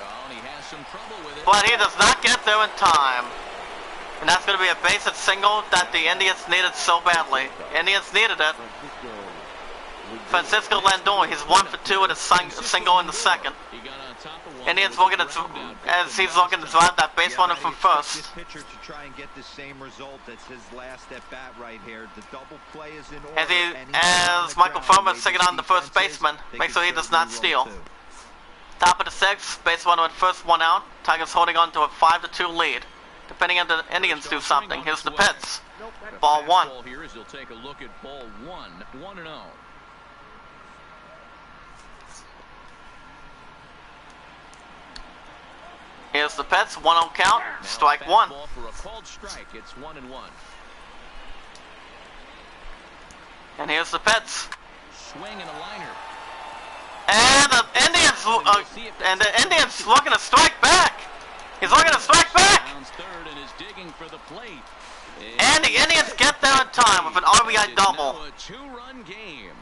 C: Oh, and he has some trouble with it.
A: But he does not get there in time. And that's going to be a base hit single that the Indians needed so badly. Indians needed it. Francisco Lindor, he's 1 for 2 with a single in the 2nd. Indians looking to, as he's looking to drive that base runner from first.
D: Pitcher to try and get the same result. That's his last at bat right here. The double play is in order.
A: As Michael Furman is taking on the first baseman, make sure he does not steal. Top of the 6th, base runner at first, 1 out. Tigers holding on to a 5-2 lead. Depending on the Indians do something. Here's the pitch. Ball 1.
C: Here is he'll take a look at ball 1, 1-0.
A: Here's the pitch, 1-0 count, strike 1.
C: For a called strike, it's 1-1.
A: And here's the pitch.
C: Swing and a liner.
A: And the Indians looking to strike back. He's looking to strike back.
C: Third and is digging for the plate.
A: And the Indians get there in time with an RBI double.
C: A 2-run game.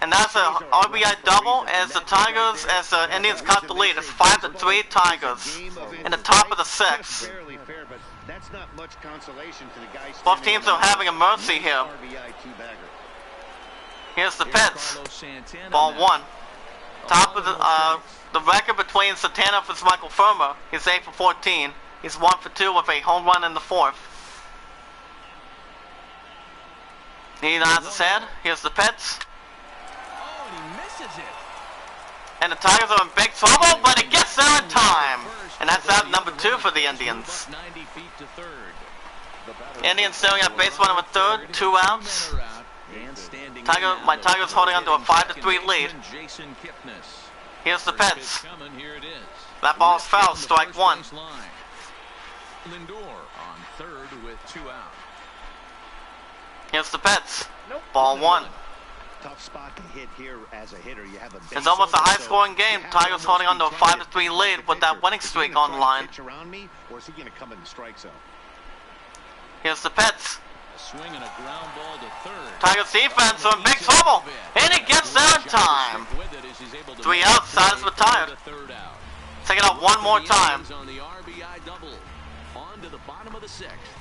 A: And that's a RBI double as the Tigers, as the Indians cut the lead. It's 5-3 Tigers in the top of the 6th. Both teams are having a mercy here. Here's the pitch. Ball 1. Top of the record between Santana versus Michael Furman is 8 for 14. He's 1 for 2 with a home run in the 4th. He nods his head. Here's the pitch.
C: Oh, and he misses it.
A: And the Tigers are in big trouble, but it gets there in time. And that's out number 2 for the Indians.
C: 90 feet to third.
A: Indians staring at base runner with third, 2 outs. My Tigers holding on to a 5-3 lead. Here's the pitch. That ball's foul, strike 1.
C: Lindor on third with 2 out.
A: Here's the pitch. Ball 1.
B: Tough spot to hit here as a hitter. You have a
A: it's almost a high-scoring game. Tigers holding on to a 5-3 lead with that winning streak on the line.
B: Or is he going to come in the strike zone?
A: Here's the pitch.
C: Swing and a ground ball to third.
A: Tigers defense are in big trouble, and it gets there in time. 3 outs, side is retired. Take it out one more time.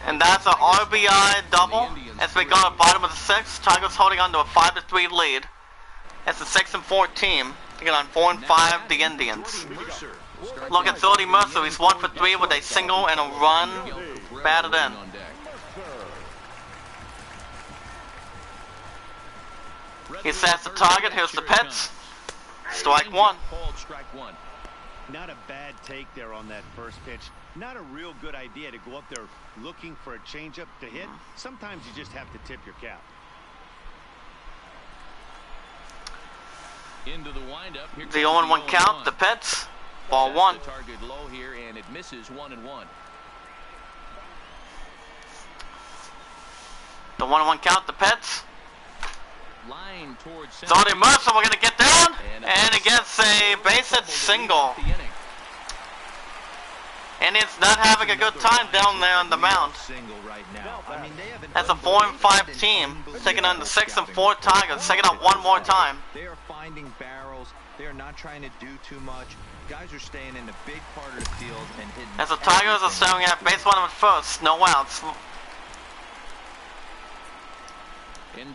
A: And that's an RBI double. As we go to the bottom of the 6th, Tigers holding on to a 5-3 lead. It's a 6-4 team. Taking on 4-5 the Indians. Look at Zodi Mercer. He's 1 for 3 with a single and a run batted in. He sets the target. Here's the pitch. Strike 1.
B: Not a bad take there on that first pitch. Not a real good idea to go up there looking for a changeup to hit. Sometimes you just have to tip your cap.
C: Into the windup.
A: The 0-1 count. The pitch. Ball 1.
C: Target low here, and it misses 1-1.
A: The 1-1 count. The pitch.
C: Line towards
A: Zodi Mercer, we're going to get down, and he gets a base hit single. And it's not having a good time down there on the mound. That's a 4-5 team, taking on the 6-4 Tigers. Taking out one more time.
D: They are finding barrels. They are not trying to do too much. Guys are staying in the big part of the field and hitting.
A: As the Tigers are staring at base runner at first, no outs.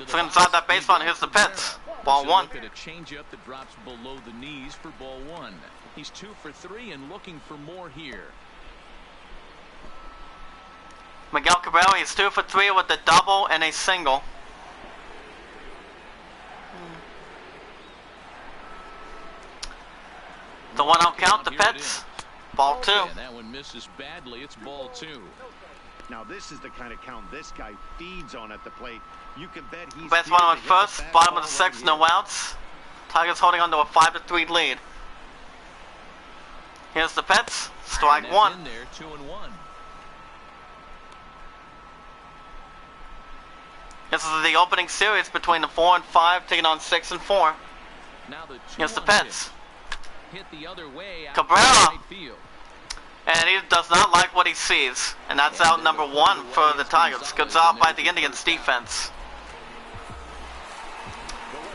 A: So inside that base runner, here's the pitch. Ball 1.
C: Look at a changeup that drops below the knees for ball 1. He's 2 for 3 and looking for more here.
A: Miguel Cabrera is 2 for 3 with a double and a single. The 1-0 count, the pitch. Ball 2.
C: And that one misses badly. It's ball 2.
B: Now this is the kind of count this guy feeds on at the plate. You can bet he's
A: best one on first, bottom of the 6th, no outs. Tigers holding on to a 5-3 lead. Here's the pitch. Strike 1.
C: In there, 2-1.
A: This is the opening series between the 4-5 taking on 6-4.
C: Now the
A: Here's the pitch.
C: Hit the other way out
A: Cabrera.
C: right field.
A: And he does not like what he sees. And that's out number 1 for the Tigers. Good job by the Indians defense.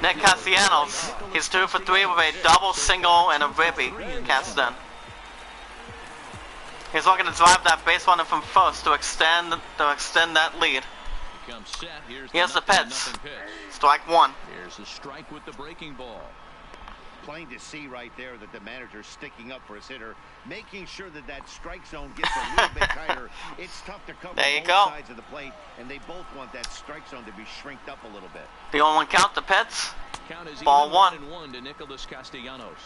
A: Nick Castellanos. He's 2 for 3 with a double, single, and a ribby cast in. He's looking to drive that base runner from first to extend that lead. Here's the pitch. Strike 1.
C: Here's a strike with the breaking ball.
B: Plain to see right there that the manager's sticking up for his hitter, making sure that that strike zone gets a little bit tighter. It's tough to cover both sides of the plate, and they both want that strike zone to be shrinked up a little bit.
A: The 0-1 count, the pitch.
C: Count is
A: Ball 1.
C: 1-1 to Nicholas Castellanos.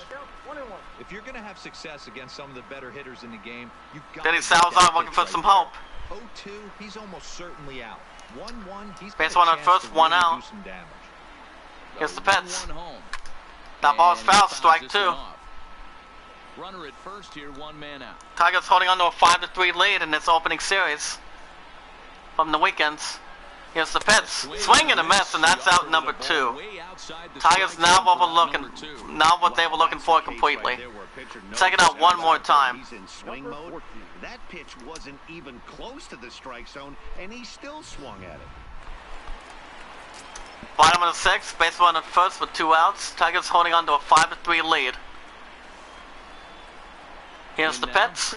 D: If you're going to have success against some of the better hitters in the game, you've got
A: Denny Salazar looking for some hope.
D: 0-2, he's almost certainly out. 1-1, he's
A: base
D: got
A: one
D: a
A: on
D: chance
A: first,
D: to
A: 1
D: really
A: out.
D: do some damage.
A: Here's the pitch.
C: 1-1 home.
A: That ball is
C: And
A: foul,
C: he
A: strike
C: fouls
A: 2.
C: this one off. Runner at first here, 1 man out.
A: Tigers holding on to a 5-3 lead in this opening series from the weekends. Here's the pitch. Swing and a miss, and that's out number 2. Tigers now overlooking, not what they were looking for completely. Check it out one more time.
B: He's in swing mode. That pitch wasn't even close to the strike zone, and he still swung at it.
A: Bottom of the 6th, base runner at first with 2 outs. Tigers holding on to a 5-3 lead. Here's the pitch.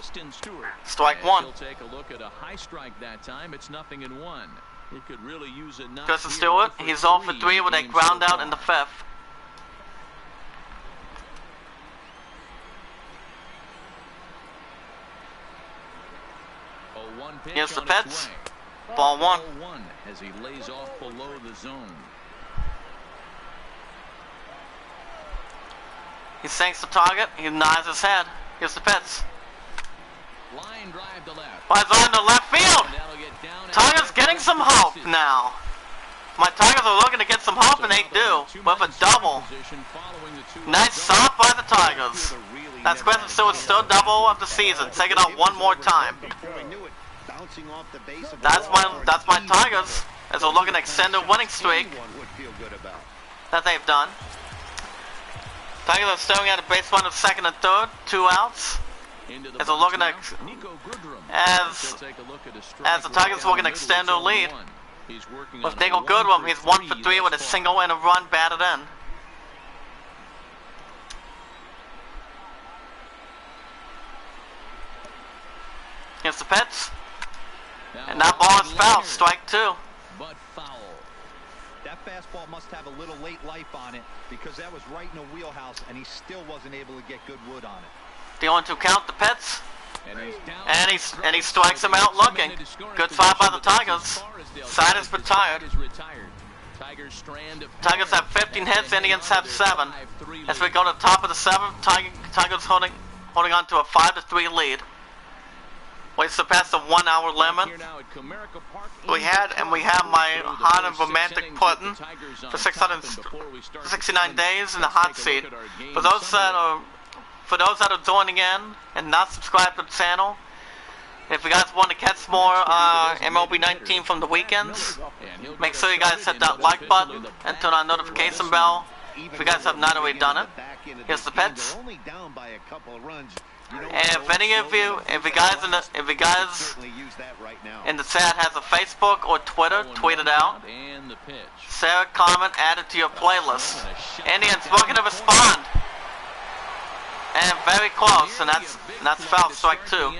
A: Strike 1.
C: He'll take a look at a high strike that time. It's 0-1. He could really use a knock.
A: Tristan Stewart, he's 0 for 3 with a ground out in the 5th. Here's the pitch. Ball one.
C: As he lays off below the zone.
A: He sinks the target. He nods his head. Here's the pitch.
C: Line drive to left.
A: Flies on to left field. Tigers getting some hope now. My Tigers are looking to get some hope, and they do with a double. Nice stop by the Tigers. That's Griffin Stewart's still double of the season. Take it out one more time. That's my Tigers as they're looking to extend their winning streak that they've done. Tigers are staring at a base runner of second and third, 2 outs. As they're looking to as the Tigers are looking to extend their lead. With Nico Goodrum, he's 1 for 3 with a single and a run batted in. Here's the pitch. And that ball is foul, strike 2.
D: But foul. That fastball must have a little late life on it because that was right in the wheelhouse and he still wasn't able to get good wood on it.
A: The 0-2 count, the pitch. And he strikes him out looking. Good fight by the Tigers. Side is retired. Tigers have 15 hits, Indians have 7. As we go to the top of the 7th, Tigers holding on to a 5-3 lead. We surpassed the 1 hour limit. We have my hot and romantic Putin for 669 days in the hot seat. For those that are joining in and not subscribed to the channel, if you guys want to catch more MLB 19 from the weekends, make sure you guys hit that like button and turn on notification bell if you guys have not already done it. Here's the pitch. And if any of you, if you guys in the chat has a Facebook or Twitter, tweet it out. Share a comment, add it to your playlist. Indians looking to respond. And very close, and that's foul, strike 2.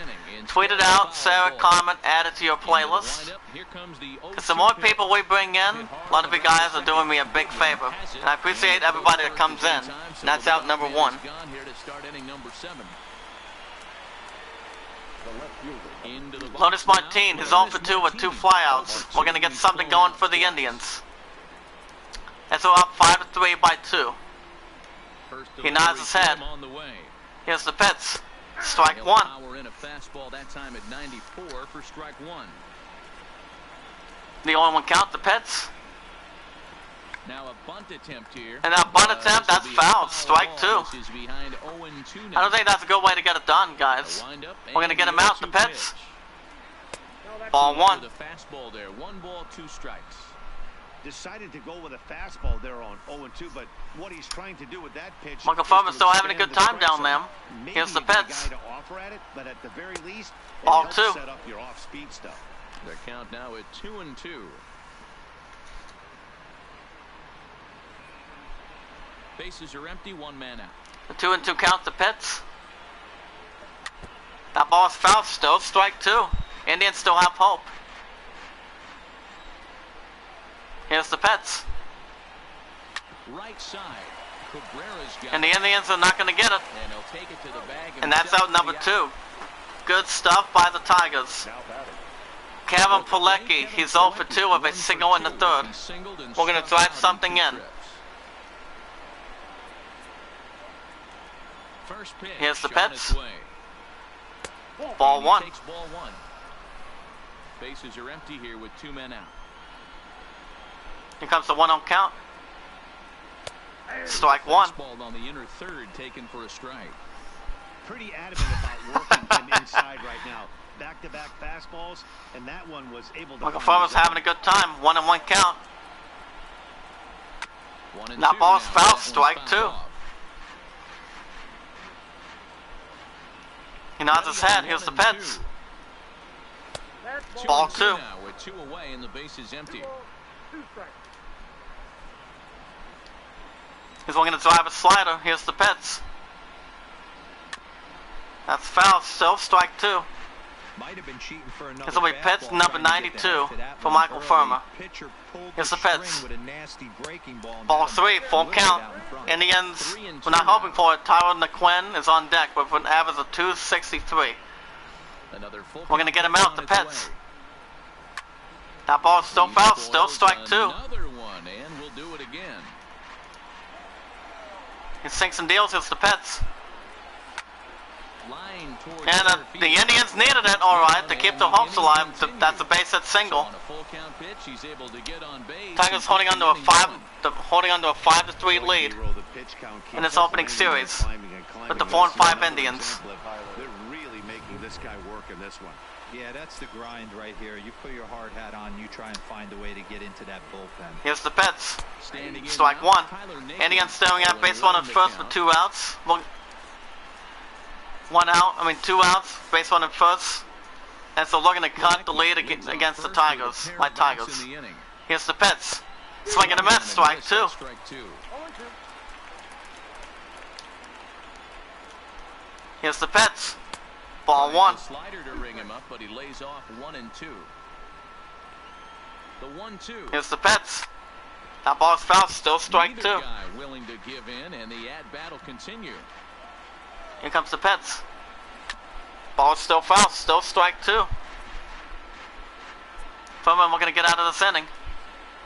A: Tweet it out, share a comment, add it to your playlist. Because the more people we bring in, a lot of you guys are doing me a big favor. And I appreciate everybody that comes in. And that's out number 1. Lotus Martin is 0 for 2 with 2 flyouts. We're going to get something going for the Indians. As we're up 5-3 by 2. He nods his head. Here's the pitch. Strike 1. The 0-1 count, the pitch.
C: Now a bunt attempt here.
A: And that bunt attempt, that's foul. Strike 2. I don't think that's a good way to get it done, guys. We're going to get him out, the pitch. Ball 1.
C: The fastball there. 1 ball, 2 strikes.
B: Decided to go with a fastball there on 0-2, but what he's trying to do with that pitch.
A: Michael Farmer's still having a good time down there. Here's the pitch. Ball 2.
B: Set up your off-speed stuff.
C: Their count now at 2-2. Bases are empty, 1 man out.
A: The 2-2 count, the pitch. That ball is foul still, strike 2. Indians still have hope. Here's the pitch.
C: Right side.
A: And the Indians are not going to get it.
C: And he'll take it to the bag
A: and that's out number 2. Good stuff by the Tigers. Kevin Pilecki, he's 0 for 2 with a single in the 3rd. We're going to drive something in. Here's the pitch. Ball 1.
C: Bases are empty here with 2 men out.
A: Here comes the 1-0 count. Strike 1.
C: On the inner 3rd, taken for a strike.
B: Pretty adamant about working him inside right now. Back-to-back fastballs, and that one was able to.
A: Michael Farmer's having a good time. 1-1 count. That ball's foul. Strike 2. He nods his head. Here's the pitch. Ball 2.
C: Now with 2 away and the base is empty.
A: He's looking to drive a slider. Here's the pitch. That's foul still. Strike 2.
D: Might have been cheating for another.
A: This will be pitch number 92 for Michael Farmer. Here's the pitch. Ball 3, full count. Indians, we're not hoping for it. Tyler McQuinn is on deck with an average of 263. We're going to get him out the pits. That ball is still foul, still strike 2.
C: Another one, and we'll do it again.
A: He sinks and deals, hits the pits.
C: Line towards
A: And the Indians needed it, all right, to keep their hopes alive. That's a base hit single.
C: On a full count pitch, he's able to get on base.
A: Tigers holding on to a 5-3 lead in this opening series with the 4 and 5 Indians.
B: They're really making this guy work in this one.
D: Yeah, that's the grind right here. You put your hard hat on, you try and find a way to get into that bullpen.
A: Here's the pitch. Strike 1. Indians staring at base 1 at first with 2 outs. 2 outs, base 1 at first. And so looking to cut the lead against the Tigers, my Tigers. Here's the pitch. Swing and a miss, strike 2. Here's the pitch. Ball 1.
C: Slider to ring him up, but he lays off 1 and 2. The 1-2.
A: Here's the pitch. That ball is foul, still strike 2.
C: Neither guy willing to give in, and the at-bat will continue.
A: Here comes the pitch. Ball is still foul, still strike 2. Furman looking to get out of this inning.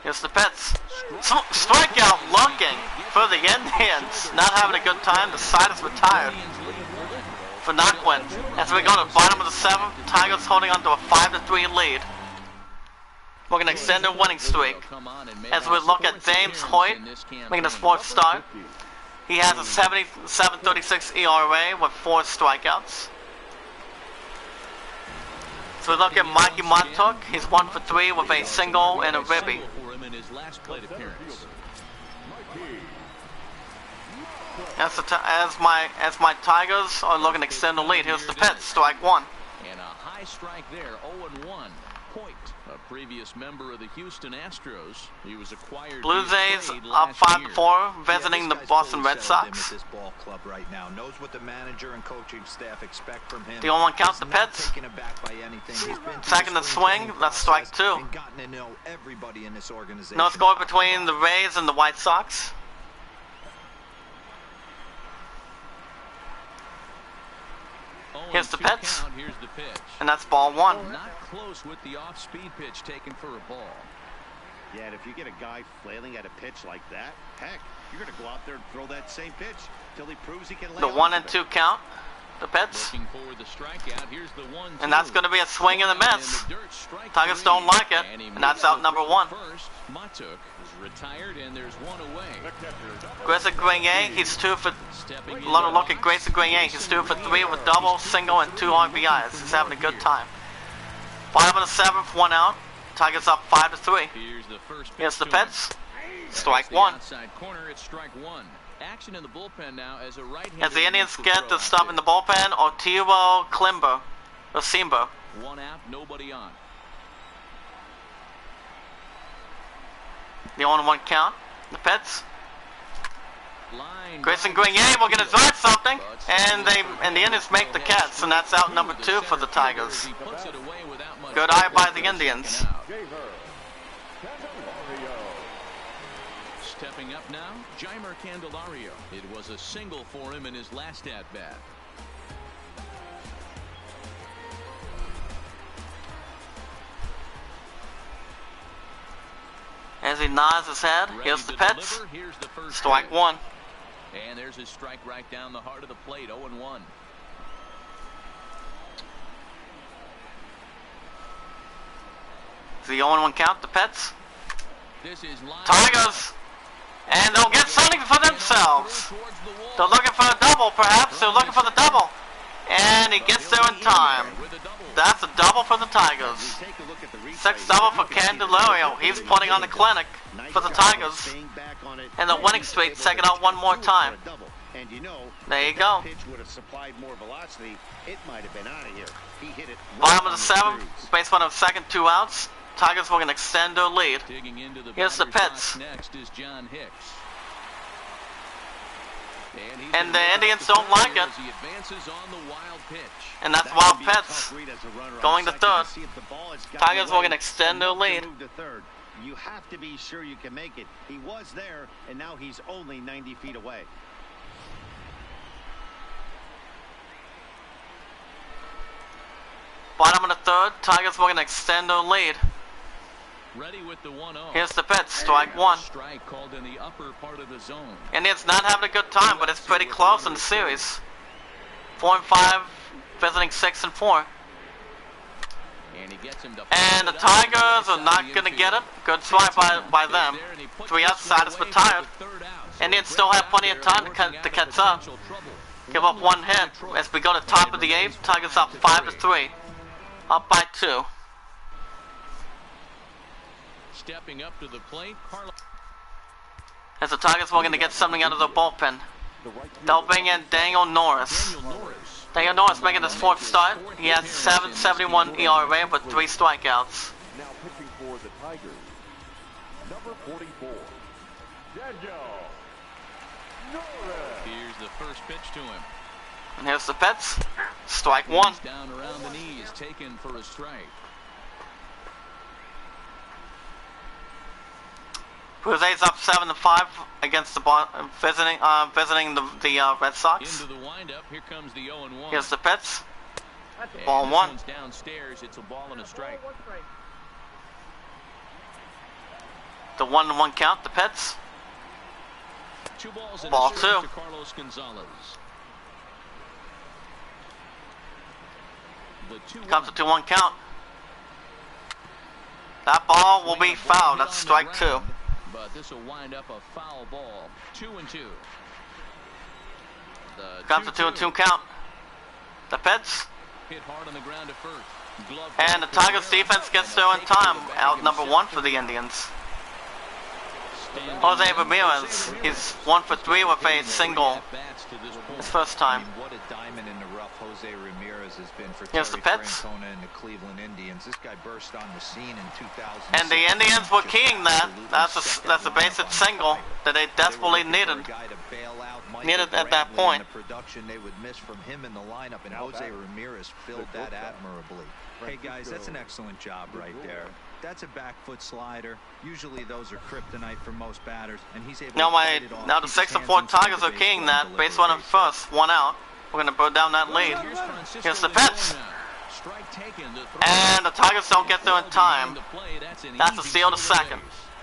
A: Here's the pitch. Strikeout looking for the Indians. Not having a good time. The side is retired for Naquin. As we go to the bottom of the 7th, Tigers holding on to a 5-3 lead. We're going to extend their winning streak. As we look at James Hoyt making his 4th start. He has a 77.36 ERA with 4 strikeouts. So we look at Mikey Montauk. He's 1 for 3 with a single and a ribby. As my Tigers are looking to extend the lead. Here's the pitch, strike 1.
C: And a high strike there, 0-1. Point, a previous member of the Houston Astros. He was acquired.
A: Blue Jays up 5-4, visiting the Boston Red Sox.
D: This ball club right now knows what the manager and coaching staff expect from him.
A: The 0-1 count, the pitch. Second to swing, that's strike 2. No score between the Rays and the White Sox. Here's the pitch. And that's ball 1.
C: Not close with the off-speed pitch taken for a ball.
B: Yeah, and if you get a guy flailing at a pitch like that, heck, you're going to go out there and throw that same pitch till he proves he can lay
A: the 1 and 2 count, the pitch.
C: For the strikeout. Here's the 1-2.
A: And that's going to be a swing and a miss. Tigers don't like it, and that's out number 1.
C: First, Matuk is retired, and there's 1 away.
A: Grayson Grenier, he's 2 for. Love to look at Grayson Grenier. He's 2 for 3 with double, single, and 2 RBIs. He's having a good time. 5 in the 7th, 1 out. Tigers up 5-3. Here's the pitch. Strike 1.
C: Outside corner, it's strike 1. Action in the bullpen now as a right-hander.
A: As the Indians get the stuff in the bullpen, Otiro Klimber, or Simba.
C: 1 out, nobody on.
A: The 0-1 count. The pitch. Grayson Grenier will get a drive something, and the Indians make the catch, and that's out number 2 for the Tigers. Good eye by the Indians.
C: Stepping up now, Jeimer Candelario. It was a single for him in his last at-bat.
A: As he nods his head, here's the pitch. Strike 1.
C: And there's his strike right down the heart of the plate, 0-1.
A: The 0-1 count, the pitch.
C: This is
A: Tigers! And they'll get something for themselves. They're looking for a double, perhaps. They're looking for the double. And he gets there in time. That's a double for the Tigers. 6th double for Candelario. He's putting on the clinic for the Tigers. And the winning streak taking out 1 more time. There you go. Bottom of the 7th, base 1 of 2nd, 2 outs. Tigers will extend their lead. Here's the pitch.
C: Next is John Hicks.
A: And the Indians don't like it. And that's wild pitch. Going to 3rd. Tigers will extend their lead.
B: You have to be sure you can make it. He was there, and now he's only 90 feet away.
A: Bottom of the third, Tigers were going to extend their lead.
C: Ready with the 1-0.
A: Here's the pitch, strike one.
C: Strike called in the upper part of the zone.
A: Indians not having a good time, but it's pretty close in the series. 4-5, visiting 6-4.
C: And he gets him to
A: and the Tigers are not going to get it. Good try by them. 3 outside is retired. Indians still have plenty of time to catch up. Give up 1 hit as we go to top of the 8th. Tigers up 5-3. Up by 2.
C: Stepping up to the plate,
A: As the Tigers were going to get something out of their bullpen. They'll bring in Daniel Norris. Daniel Norris making his 4th start. He has 7.71 ERA with 3 strikeouts.
F: Now pitching for the Tigers, number 44, Daniel Norris.
C: Here's the first pitch to him.
A: And here's the pitch. Strike 1.
C: He's down around the knees, taken for a strike.
A: Jose's up 7-5 against the visiting the Red Sox.
C: Into the windup, here comes the 0-1.
A: Here's the pitch.
C: And
A: Ball
C: this
A: 1.
C: one's downstairs, it's a ball and a strike.
A: The 1-1 count. The pitch.
C: 2 balls and
A: Ball
C: a strike
A: 2.
C: to Carlos Gonzalez. The 2-1.
A: Comes a 2-1 count. That ball will be fouled. That's strike 2.
C: But this will wind up a foul ball. 2-2.
A: Comes a 2-2 count. The pitch.
C: Hit hard on the ground to first. Glove
A: And the Tigers defense gets there in time. Out number 1 for the Indians. Jose Ramirez. He's 1 for 3 with a single. His first time.
D: What a diamond in the rough Jose Ramirez has been for
A: Here's the
D: Terry
A: pitch.
D: Francona and the Cleveland Indians. This guy burst on the scene in 2000.
A: And the Indians were keying that. That's a basic single that they desperately needed. Needed at that point.
D: The production they would miss from him in the lineup, and Jose Ramirez filled that admirably. Hey guys, that's an excellent job right there. That's a back foot slider. Usually those are kryptonite for most batters, and he's able to fight it off.
A: Now the
D: Keep his
A: 6-4
D: hands inside
A: Tigers
D: the
A: are keying
D: baseball
A: that.
D: and
A: Base
D: deliver
A: runner first, 1 out. We're gonna burn down that lead. Here's the pitch. And the Tigers don't get there in time. That's a steal to second.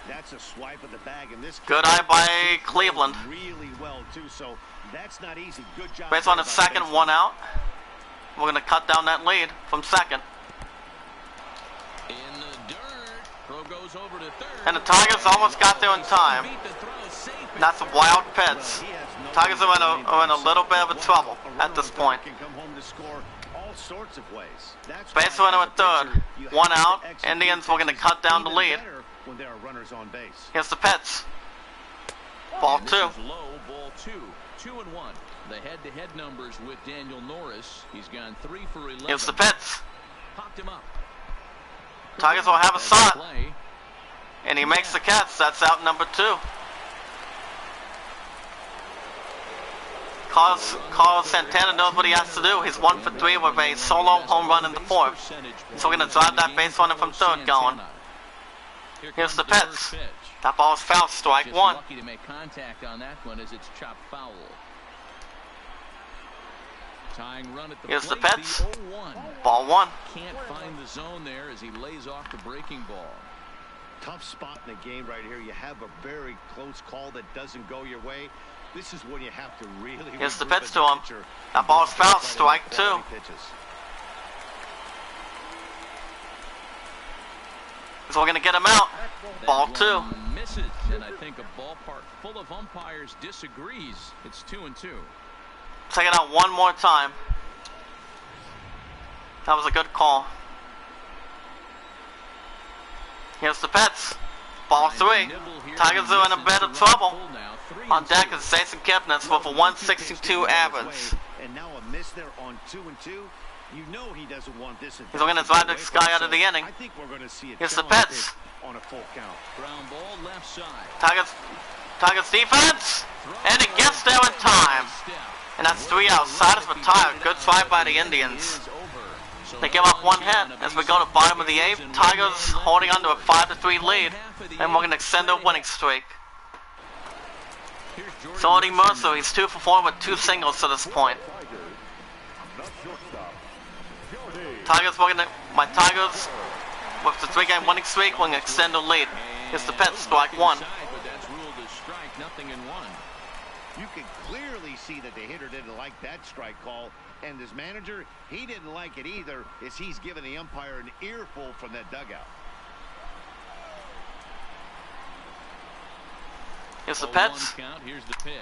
B: That's a swipe of the bag, and this
A: Good eye by Cleveland.
B: really well too. So that's not easy. Good job.
A: Base runner second, 1 out. We're gonna cut down that lead from second.
C: In the dirt. Throw goes over to third.
A: And the Tigers almost got there in time. That's a wild pitch. Tigers are in a little bit of a trouble at this point.
B: Can come home to score all sorts of ways. That's
A: Base
B: why
A: runner
B: as
A: at
B: a
A: third,
B: pitcher, you
A: 1
B: have to
A: out.
B: execute
A: Indians were gonna
B: pitches
A: cut down the
B: even
A: lead.
B: better when there are runners on base.
A: Here's the pitch. Ball
C: And
A: 2.
C: this is low, ball 2. 2-1. The head-to-head numbers with Daniel Norris. He's gone 3 for 11.
A: Here's the pitch.
C: Popped him up.
A: Tigers will have a shot.
C: Play.
A: And he makes the catch. That's out number 2. Carlos Santana knows what he has to do. He's 1 for 3 with a solo home run in the 4th. So we're going to drive that base runner from third going. Here's the pitch. That ball is foul. Strike 1.
C: Lucky to make contact on that one as it's chopped foul. Tying run at the
A: Here's the
C: plate,
A: pitch.
C: 0-1.
A: Ball 1.
C: Can't find the zone there as he lays off the breaking ball.
B: Tough spot in the game right here. You have a very close call that doesn't go your way. This is when you have to really.
A: Here's the
B: regroup
A: pitch
B: as
A: to
B: a
A: him.
B: pitcher.
A: That ball is foul. Strike 2.
B: Quality pitches.
A: So we're going to get him out. Ball
C: That
A: 2.
C: one misses, and I think a ballpark full of umpires disagrees. It's 2-2.
A: Take it out one more time. That was a good call. Here's the pitch. Ball 3. Tigers are in a bit of trouble. On deck is Jason Kipnis with a 162 average.
B: And now a miss there on 2-2. You know he doesn't want this.
A: He's going to drive this guy out of the inning.
B: I think we're going to see it.
A: Here's the pitch.
B: On a full count.
C: Ground ball left side.
A: Tigers defense. And it gets there in time. And that's 3 outs. Side is retired. Good try by the Indians. They give up 1 hit as we go to bottom of the 8th. Tigers holding on to a 5-3 lead. And we're going to extend their winning streak. Jordy Mercer, he's 2 for 4 with 2 singles to this point.
F: Tigers, the shortstop, Jordy
A: Tigers my Tigers with the 3-game winning streak will extend the lead. Here's the pitch, strike one.
C: But that's ruled as strike, nothing in one.
B: You can clearly see that the hitter didn't like that strike call, and his manager, he didn't like it either, as he's given the umpire an earful from that dugout.
A: Here's the pitch.
C: Here's the pitch.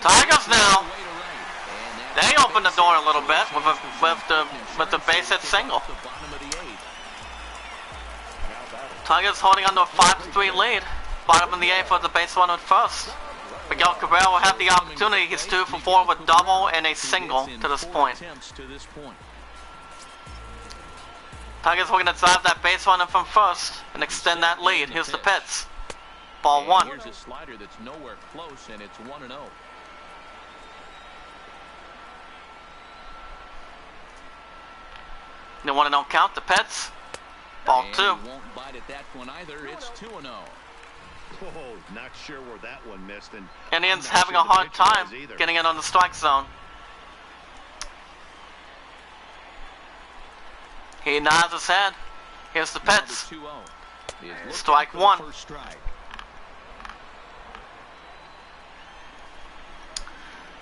A: Tigers now. They open the door a little bit with the base hit single. Tigers holding on to a 5-3 lead. Bottom of the 8th with the base runner at first. Miguel Cabrera will have the opportunity. He's 2 for 4 with double and a single to this point. Tigers looking to drive that base runner from first and extend that lead. Here's the pitch. Ball one.
C: Here's a slider that's nowhere close, and it's 1-0.
A: The 1-0 count. The pitch. Ball two.
C: Won't bite at that one either. It's 2-0.
B: Oh, not sure where that one missed. And
A: Indians having a hard time getting it on the strike zone. He nods his head. Here's the pitch. Strike one.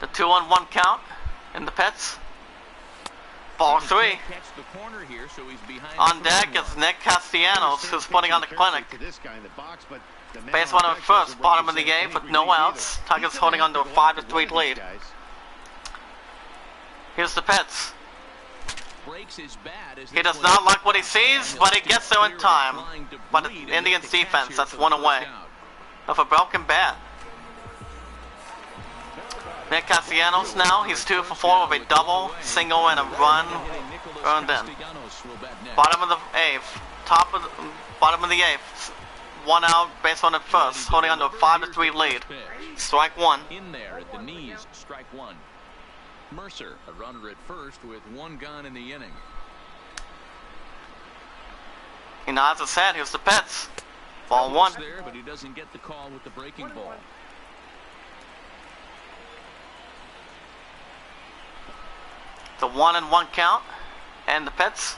A: The 2-on-1 count in the pitch. Ball three. On deck is Nick Castellanos, who's putting on the clinic. Base runner at first, bottom of the 8th with no outs. Tigers holding on to a 5-3 lead. Here's the pitch. He does not like what he sees, but he gets there in time. But the Indians defense, that's one away. With a broken bat. Nick Castellanos now, he's 2 for 4 with a double, single, and a run earned in. Bottom of the 8th, bottom of the 8th, 1 out, base runner at first, holding on to a 5-3 lead. Strike one.
C: In there at the knees, strike one. Mercer, a runner at first with 1 gone in the inning.
A: He nods his head. Here's the pitch. Ball one.
C: There, but he doesn't get the call with the breaking ball.
A: The 1-1 count, and the pitch.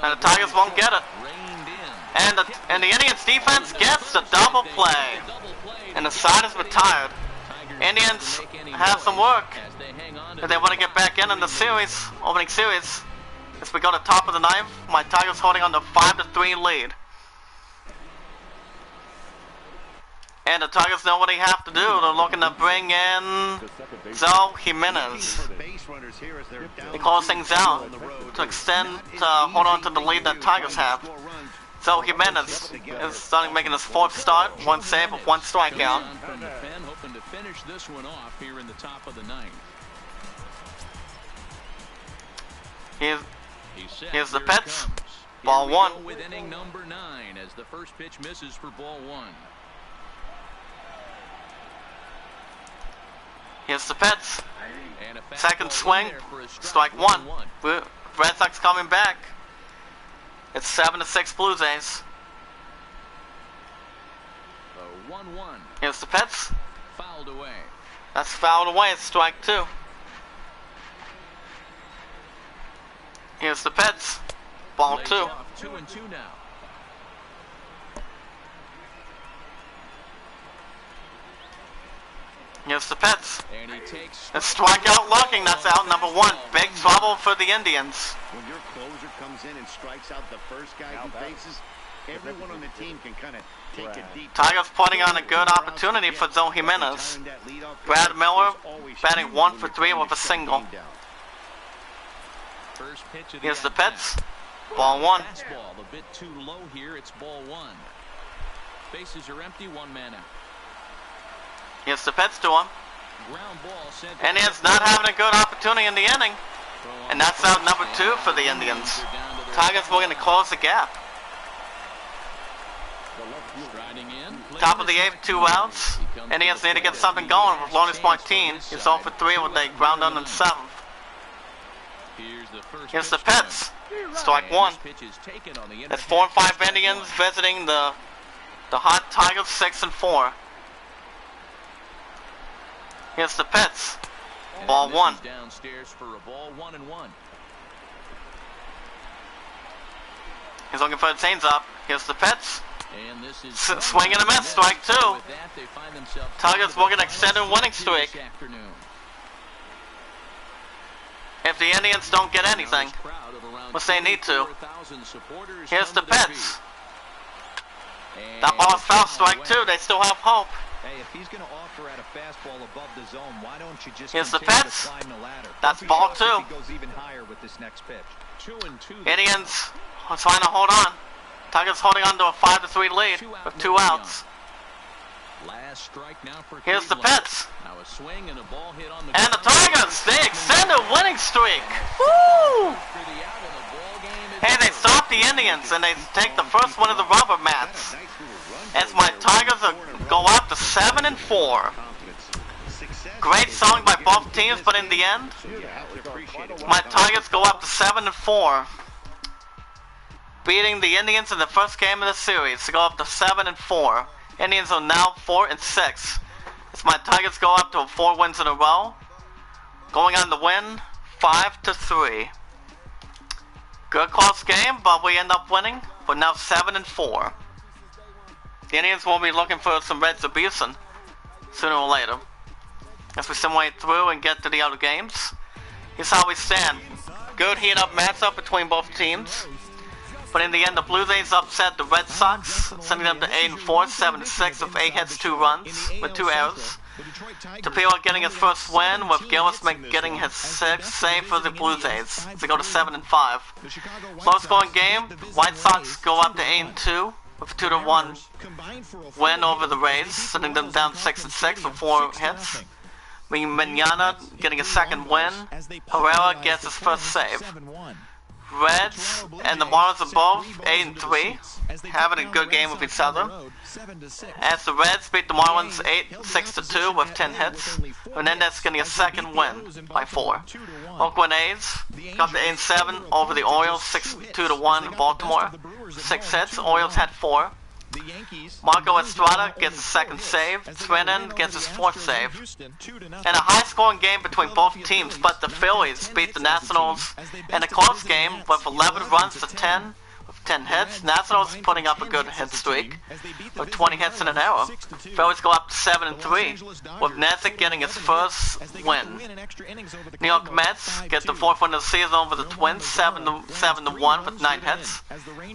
A: And the Tigers won't get it. And the Indians defense gets the double play. And the side is retired. Indians have some work if they want to get back in the series, opening series. As we go to top of the 9th, my Tigers holding on to a 5-3 lead. And the Tigers know what they have to do. They're looking to bring in Zoe Jimenez. They close things out to extend, to hold on to the lead that Tigers have. Zoe Jimenez is starting making his 4th start, 1 save with 1 strikeout.
C: Hoping to finish this one off here in the top of the 9th.
A: Here's the pitch. Ball one.
C: With inning number 9 as the first pitch misses for ball one.
A: Here's the pitch. Second swing. Strike one. Red Sox coming back. It's 7-6 Blue Jays.
C: 1-1.
A: Here's the pitch.
C: Fouled away.
A: That's fouled away. It's strike two. Here's the pitch. Ball two.
C: 2-2 now.
A: Here's the pitch.
C: And he takes
A: It's strikeout looking. That's out number 1. Big trouble for the Indians.
B: When your closer comes in and strikes out the first guy he faces, everyone on the team can kind of take a deep.
A: Tigers putting on a good opportunity for Zoe Jimenez. Brad Miller batting 1 for 3 with a single.
C: first pitch of
A: Here's the pitch. Ball one.
C: Fastball a bit too low here. It's ball one. Bases are empty. 1 man out.
A: Here's the pitch to him.
C: Ground ball sent.
A: Indians not having a good opportunity in the inning. And that's out number 2 for the Indians. Tigers were going to close the gap. Top of the 8th, 2 outs. Indians need to get something going with Lonis Martin. He's 0 for 3 with a ground out in the 7th. Here's the pitch. Strike one. It's 4 and 5 Indians visiting the hot Tigers 6 and 4. Here's the pitch. Ball one.
C: Downstairs for a ball. 1-1.
A: He's looking for the changeup. Here's the pitch.
C: And this is
A: Swing and a miss, strike 2. Tigers working extended winning streak. If the Indians don't get anything, which they need to. Here's the pitch. That ball is foul, strike 2. They still have hope.
D: Hey, if he's going to offer at a fastball above the zone, why don't you just
A: Here's the
D: continue to
A: pitch.
D: climb the ladder?
A: That's ball 2.
D: He goes even higher with this next pitch.
C: 2-2.
A: Indians are trying to hold on. Tigers holding on to a 5-3 lead with 2 outs.
C: Last strike now for
A: Here's the
C: Cleveland.
A: pitch.
C: Now a swing and a ball hit on the
A: And the
C: ground.
A: Tigers, they extend a winning streak. Woo!
C: For the out of the ball game is
A: Hey, they
C: over.
A: stop the Indians and they take the first one of the rubber mats. As my Tigers go up to 7-4. Great song by both teams, but in the end, my Tigers go up to 7-4. Beating the Indians in the first game of the series to go up to 7-4. Indians are now 4-6. As my Tigers go up to 4 wins in a row, going on the win 5-3. Good close game, but we end up winning. We're now 7-4. The Indians will be looking for some retribution sooner or later as we simulate through and get to the other games. Here's how we stand. Good heat-up matchup between both teams. But in the end, the Blue Jays upset the Red Sox, sending them to 8-4, 7-6 with 8 hits, 2 runs, with 2 errors. Tapio getting his first win, with Gillis getting his 6th save for the Blue Jays to go to 7-5. Low-scoring game, White Sox go up to 8-2 with a 2-1 win over the Rays, sending them down 6-6 with 4 hits. Manana getting a second win. Herrera gets his first save. Reds and the Marlins are both 8-3, having a good game with each other. As the Reds beat the Marlins 6-2 with 10 hits, Hernandez getting a second win by 4. Oakland A's got the 8-7 over the Orioles 6-2-1 in Baltimore. 6 hits, Orioles had 4. Marco Estrada gets his second save. Trennan gets his 4th save. And a high-scoring game between both teams, but the Phillies beat the Nationals in a close game with 11 runs to 10 with 10 hits. Nationals putting up a good hit streak with 20 hits and an error. Phillies go up to 7-3 with Nezik getting his first win. New York Mets get the 4th win of the season over the Twins, 7-1 with 9 hits,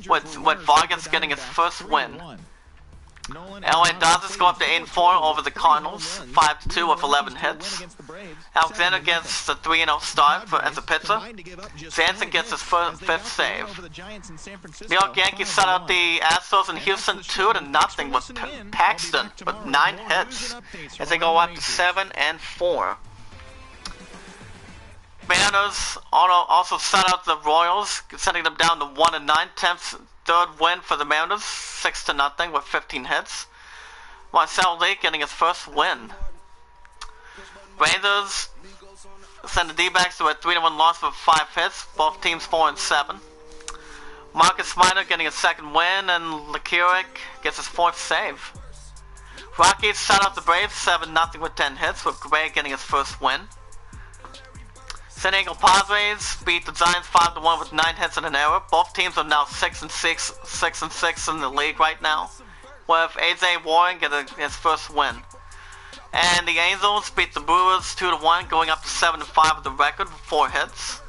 A: with Vargas getting his first win. LA Dodgers go up to 8-4 over the Cardinals, 5-2 with 11 hits. Alexander gets the 3-0 start as a pitcher. Jansen gets his 5th save. New York Yankees shut out the Astros in Houston 2-0 with Paxton with 9 hits as they go up to 7-4. Mariners also shut out the Royals, sending them down to 1-9, 10th third win for the Mariners, 6-0 with 15 hits. Marcel Lee getting his first win. Rangers send the D-backs to a 3-1 loss with 5 hits, both teams 4-7. Marcus Minor getting his second win, and Lecuric gets his 4th save. Rockies shut out the Braves 7-0 with 10 hits, with Gray getting his first win. San Diego Padres beat the Giants 5-1 with 9 hits and an error. Both teams are now 6-6 in the league right now, with AJ Warren getting his first win. And the Angels beat the Brewers 2-1, going up to 7-5 with the record with 4 hits,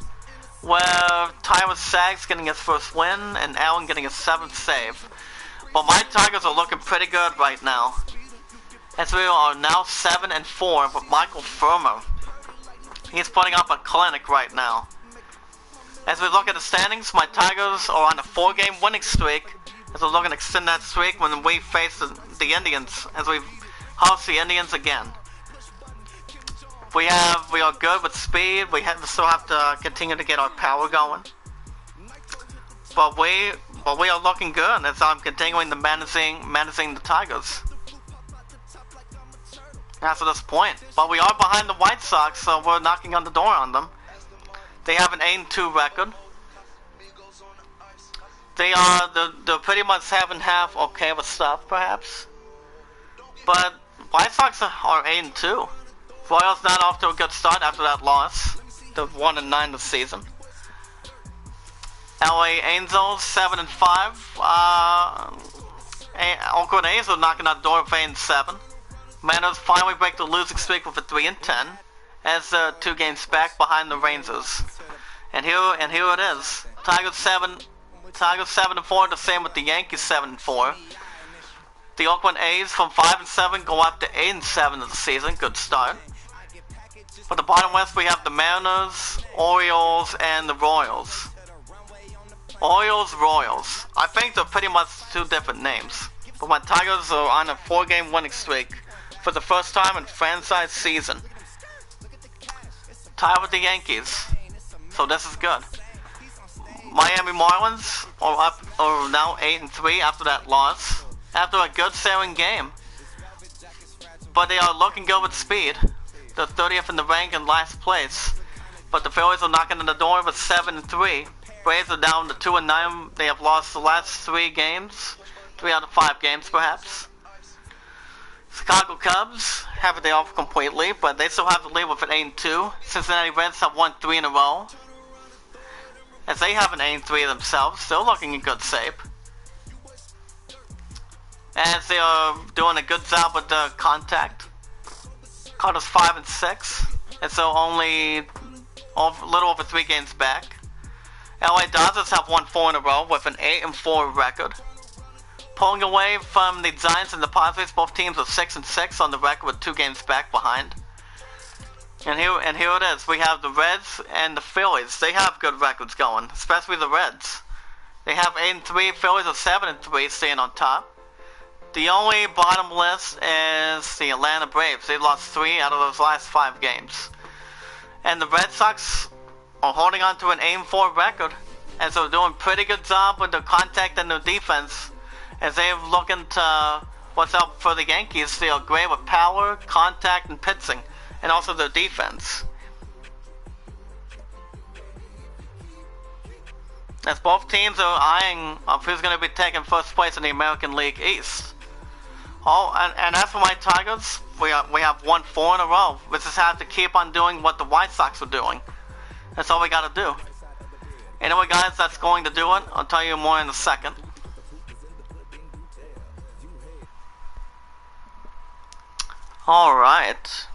A: with Tyler Sags getting his first win and Allen getting his 7th save. But my Tigers are looking pretty good right now, as we are now 7-4 with Michael Firmer. He's putting up a clinic right now. As we look at the standings, my Tigers are on a 4-game winning streak, as we're looking to extend that streak when we face the Indians, as we host the Indians again. We are good with speed. We still have to continue to get our power going, but we are looking good as I'm continuing to managing the Tigers. As of this point, but we are behind the White Sox, so we're knocking on the door on them. They have an 8-2 record. They're pretty much half okay with stuff, perhaps. But White Sox are 8-2. Royals not off to a good start after that loss. They're 1-9 this season. LA Angels 7-5. Oakland A's are knocking on the door of 8-7. Mariners finally break the losing streak with a 3-10, as 2 games back behind the Rangers. And here it is. Tigers 7-4. The same with the Yankees 7-4. The Oakland A's from 5-7 go up to 8-7 of the season. Good start. For the bottom west, we have the Mariners, Orioles, and the Royals. Orioles, Royals. I think they're pretty much 2 different names. But my Tigers are on a 4-game winning streak for the first time in franchise season. Tied with the Yankees. So this is good. Miami Marlins are now 8-3 after that loss. After a good sailing game. But they are looking good with speed. They're 30th in the rank in last place. But the Phillies are knocking on the door with 7-3. Braves are down to 2-9. They have lost the last 3 games. 3 out of 5 games perhaps. Chicago Cubs have it off completely, but they still have the lead with an 8-2. Cincinnati Reds have won 3 in a row. As they have an 8-3 themselves, still looking in good shape. As they are doing a good job with the contact. Cardinals 5-6. And so only a little over 3 games back. LA Dodgers have won 4 in a row with an 8-4 record. Pulling away from the Giants and the Padres, both teams are 6-6 on the record with 2 games back behind. And here it is. We have the Reds and the Phillies. They have good records going, especially the Reds. They have 8-3. Phillies are 7-3, staying on top. The only bottom list is the Atlanta Braves. They lost 3 out of those last 5 games. And the Red Sox are holding on to an 8-4 record, as they're doing a pretty good job with their contact and their defense, as they're looking to what's up for the Yankees. They are great with power, contact, and pitching, and also their defense. As both teams are eyeing of who's going to be taking first place in the American League East. Oh, and as for my Tigers, we have won 4 in a row. We just have to keep on doing what the White Sox are doing. That's all we got to do. Anyway, guys, that's going to do it. I'll tell you more in a second. Alright.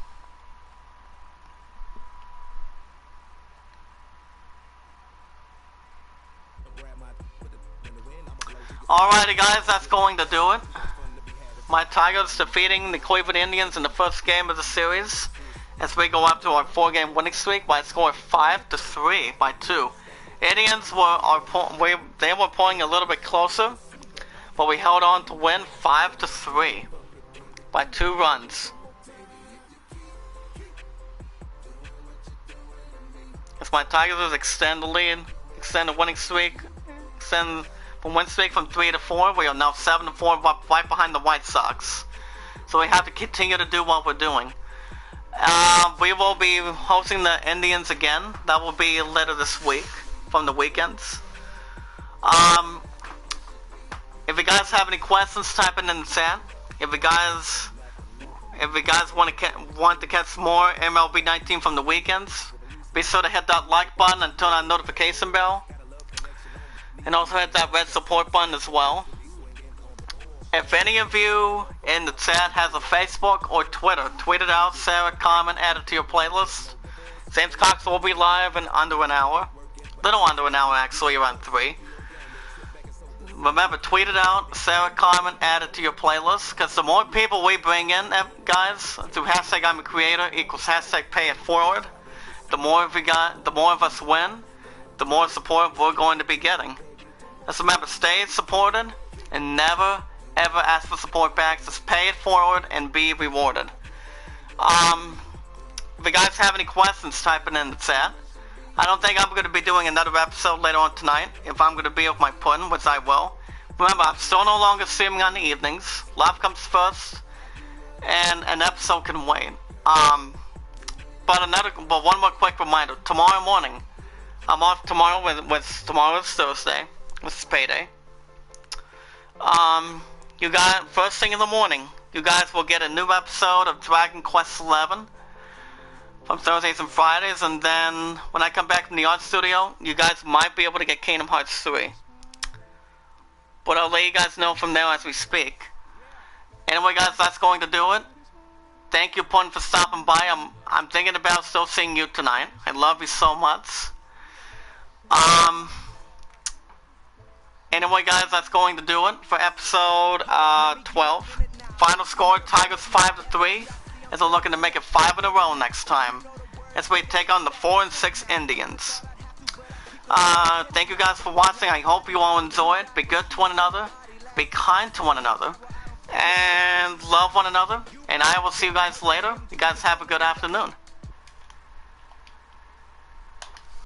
A: Alrighty, guys, that's going to do it. My Tigers defeating the Cleveland Indians in the first game of the series, as we go up to our 4-game winning streak by a score of 5-3 by 2. Indians were pulling a little bit closer, but we held on to win 5-3 by 2 runs. As my Tigers extend the lead, extend the winning streak, extend the win streak from 3 to 4. We are now 7-4, right behind the White Sox. So we have to continue to do what we're doing. We will be hosting the Indians again. That will be later this week from the weekends. If you guys have any questions, type it in the chat. If you guys want to catch more MLB 19 from the weekends, be sure to hit that like button and turn on notification bell. And also hit that red support button as well. If any of you in the chat has a Facebook or Twitter, tweet it out, share a comment, add it to your playlist. James Cox will be live in under an hour. Little under an hour actually, around 3. Remember, tweet it out, share a comment, add it to your playlist. Because the more people we bring in, guys, through hashtag I'm a creator equals hashtag pay it forward. The more of us win, the more support we're going to be getting. Just remember, stay supported and never ever ask for support back. Just pay it forward and be rewarded. If you guys have any questions, type it in the chat. I don't think I'm going to be doing another episode later on tonight. If I'm going to be with my pudding, which I will. Remember, I'm still no longer streaming on the evenings. Live comes first, and an episode can wait. But one more quick reminder. Tomorrow morning, I'm off tomorrow with tomorrow's Thursday, which is payday. You guys, first thing in the morning, you guys will get a new episode of Dragon Quest XI on Thursdays and Fridays, and then when I come back from the art studio, you guys might be able to get Kingdom Hearts 3. But I'll let you guys know from there as we speak. Anyway, guys, that's going to do it. Thank you, Pun, for stopping by. I'm thinking about still seeing you tonight. I love you so much. Anyway, guys, that's going to do it for episode 12. Final score, Tigers 5-3. As we're looking to make it 5 in a row next time, as we take on the 4 and 6 Indians. Thank you guys for watching. I hope you all enjoyed. Be good to one another. Be kind to one another. And love one another. And I will see you guys later. You guys have a good afternoon.